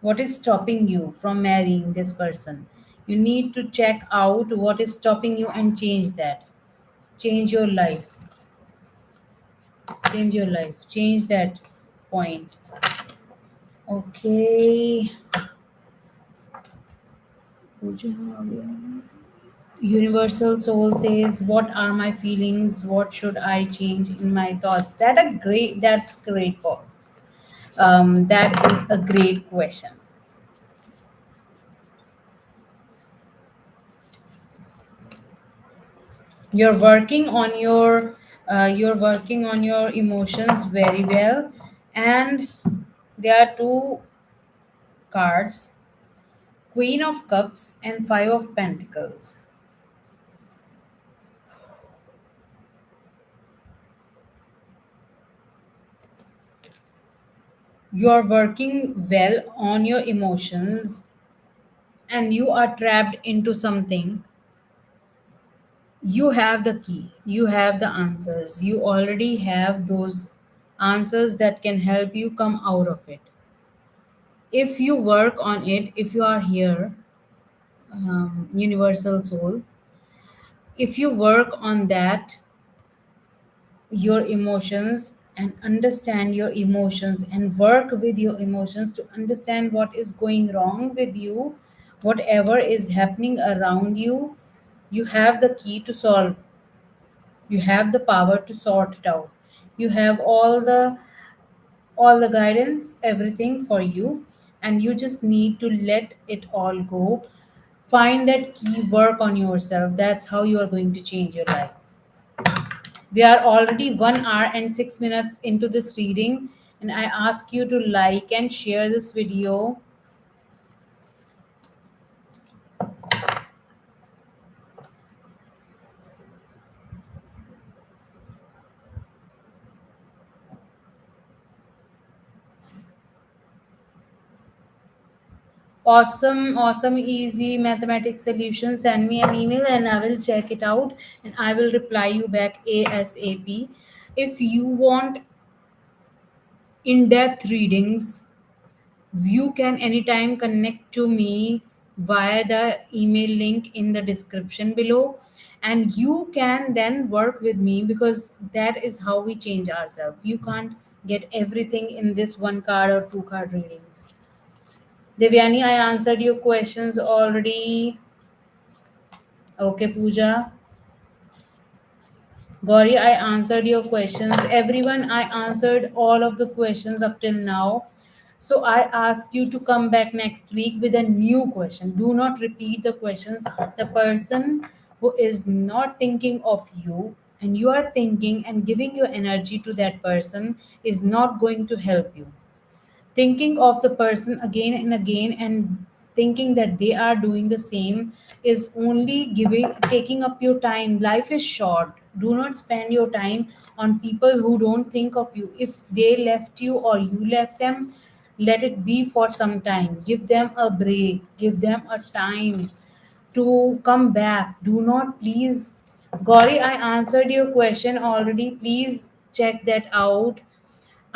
What is stopping you from marrying this person? You need to check out what is stopping you and change that. Change your life. Change your life. Change that point. Okay. Universal soul says, what are my feelings? What should I change in my thoughts? That's great, Paul. That is a great question. You're working on your emotions very well, and there are two cards: Queen of Cups and Five of Pentacles. You're working well on your emotions, and you are trapped into something. You have the key, you have the answers, you already have those answers that can help you come out of it. If you work on it, if you are here, universal soul, if you work on that, your emotions, and understand your emotions and work with your emotions to understand what is going wrong with you, whatever is happening around you, you have the key to solve. You have the power to sort it out. You have all the guidance, everything for you, and you just need to let it all go. Find that key, work on yourself. That's how you are going to change your life. We are already 1 hour and 6 minutes into this reading, and I ask you to like and share this video. Awesome, awesome, easy mathematics solution. Send me an email and I will check it out and I will reply you back ASAP. If you want in depth readings, you can anytime connect to me via the email link in the description below, and you can then work with me because that is how we change ourselves. You can't get everything in this one card or two card readings. Devyani, I answered your questions already. Okay, Pooja. Gauri, I answered your questions. Everyone, I answered all of the questions up till now. So I ask you to come back next week with a new question. Do not repeat the questions. The person who is not thinking of you and you are thinking and giving your energy to that person is not going to help you. Thinking of the person again and again and thinking that they are doing the same is only giving taking up your time. Life is short. Do not spend your time on people who don't think of you. If they left you or you left them, let it be for some time. Give them a break, give them a time to come back. Do not, please. Gauri, I answered your question already. Please check that out.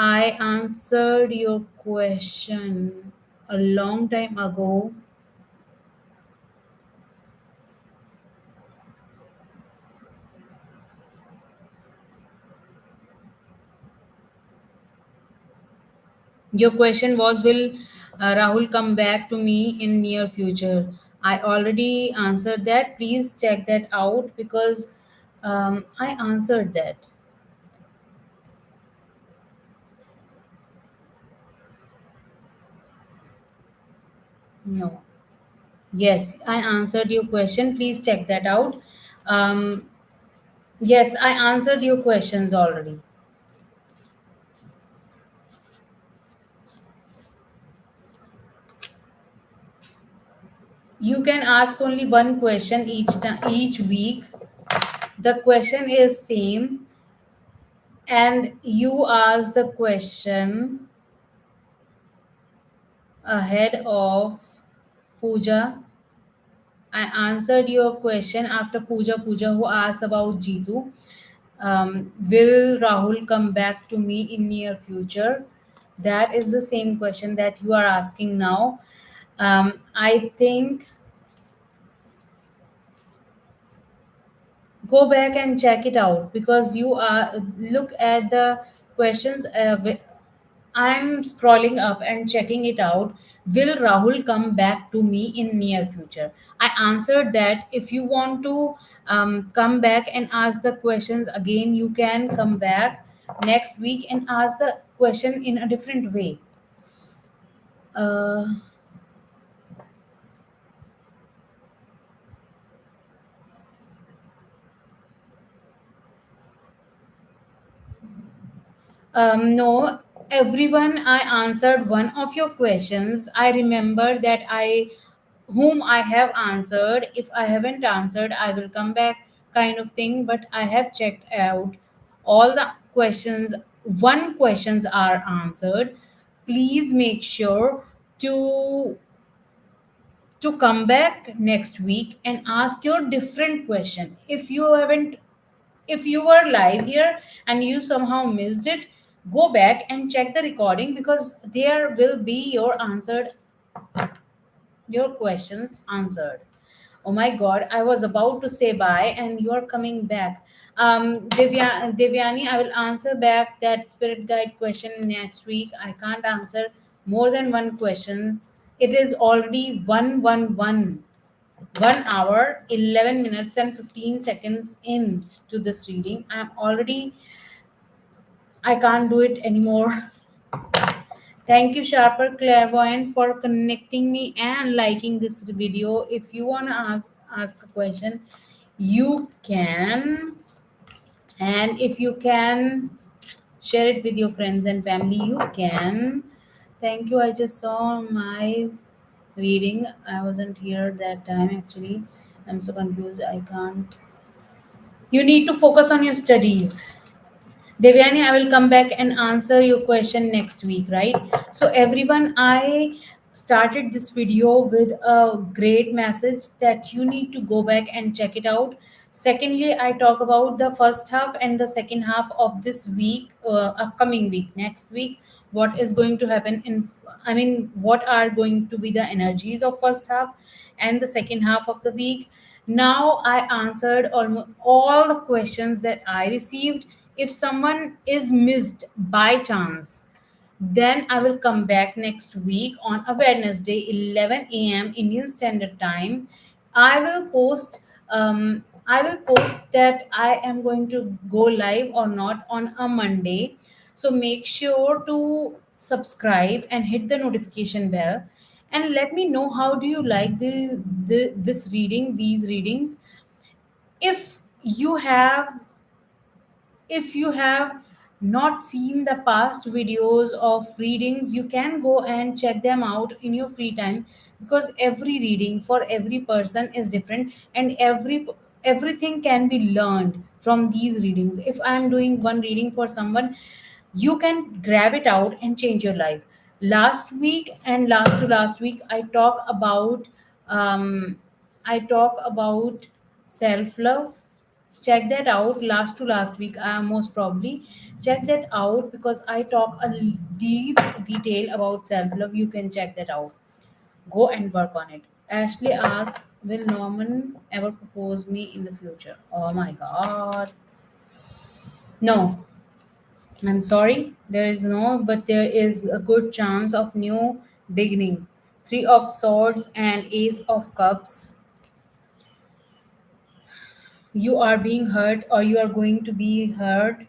I answered your question a long time ago. Your question was, will Rahul come back to me in near future? I already answered that. Please check that out because I answered that. No. Yes, I answered your question. Please check that out. Um, yes, I answered your questions already. You can ask only one question each week. The question is same, and you ask the question ahead of Pooja. I answered your question after Pooja who asked about Jitu. Will Rahul come back to me in near future? That is the same question that you are asking now. I think go back and check it out, because you are look at the questions. I'm scrolling up and checking it out. Will Rahul come back to me in near future? I answered that if you want to come back and ask the questions again, you can come back next week and ask the question in a different way. uh, no, everyone, I answered one of your questions. I remember that whom I have answered. If I haven't answered, I will come back, kind of thing. But I have checked out all the questions. One questions are answered. Please make sure to come back next week and ask your different question. If you were live here and you somehow missed it, go back and check the recording, because there will be your questions answered. Oh my god, I was about to say bye and you're coming back. Devyani, I will answer back that spirit guide question next week. I can't answer more than one question. It is already 1 hour 11 minutes and 15 seconds in to this reading. I can't do it anymore. Thank you, Sharper Clairvoyant, for connecting me and liking this video. If you want to ask a question, you can. And if you can share it with your friends and family, you can. Thank you. I just saw my reading. I wasn't here that time actually. I'm so confused. I can't. You need to focus on your studies. Devyani, I will come back and answer your question next week, right? So, everyone, I started this video with a great message that you need to go back and check it out. Secondly, I talk about the first half and the second half of this week, upcoming week, next week, what is going to happen what are going to be the energies of first half and the second half of the week. Now I answered almost all the questions that I received. If someone is missed by chance, then I will come back next week on a Wednesday, 11 a.m. Indian Standard Time. I will post. I will post that I am going to go live or not on a Monday. So make sure to subscribe and hit the notification bell, and let me know how do you like these readings. If you have if you have not seen the past videos of readings, you can go and check them out in your free time, because every reading for every person is different, and everything can be learned from these readings. If I am doing one reading for someone, you can grab it out and change your life. Last week and last week, I talk about self love. Check that out. Last week, most probably check that out, because I talk a deep detail about self love. You can check that out. Go and work on it. Ashley asked, will Norman ever propose me in the future? Oh my god, no. I'm sorry, there is no, but there is a good chance of new beginning. Three of Swords and Ace of Cups. You are being hurt, or you are going to be hurt.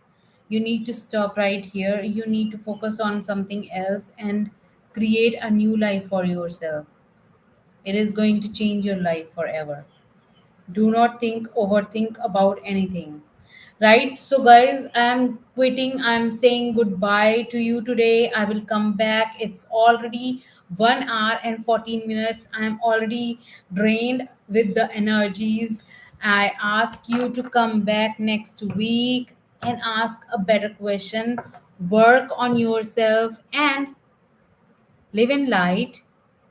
You need to stop right here. You need to focus on something else and create a new life for yourself. It is going to change your life forever. Do not overthink about anything. Right? So, guys, I'm quitting. I'm saying goodbye to you today. I will come back. It's already 1 hour and 14 minutes. I'm already drained with the energies. I ask you to come back next week and ask a better question, work on yourself, and live in light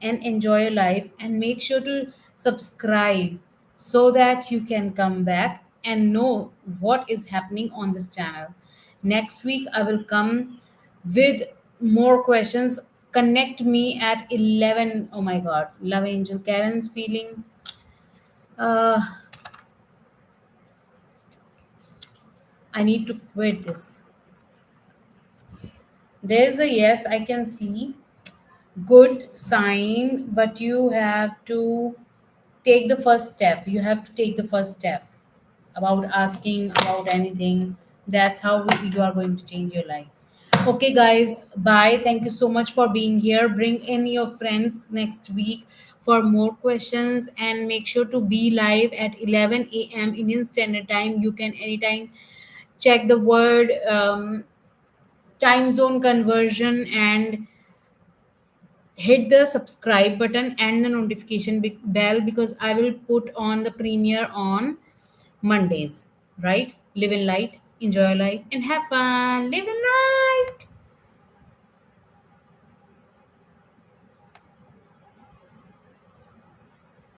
and enjoy your life, and make sure to subscribe so that you can come back and know what is happening on this channel. Next week I will come with more questions, connect me at 11. Oh my god, love angel Karen's feeling. uh I need to quit this. There's a yes, I can see. Good sign, but you have to take the first step. You have to take the first step about asking about anything. That's how you are going to change your life. Okay, guys, bye. Thank you so much for being here. Bring in your friends next week for more questions, and make sure to be live at 11 a.m. Indian Standard Time. You can anytime check the word time zone conversion and hit the subscribe button and the notification bell, because I will put on the premiere on Mondays, right? Live in light, enjoy life, and have fun. Live in light.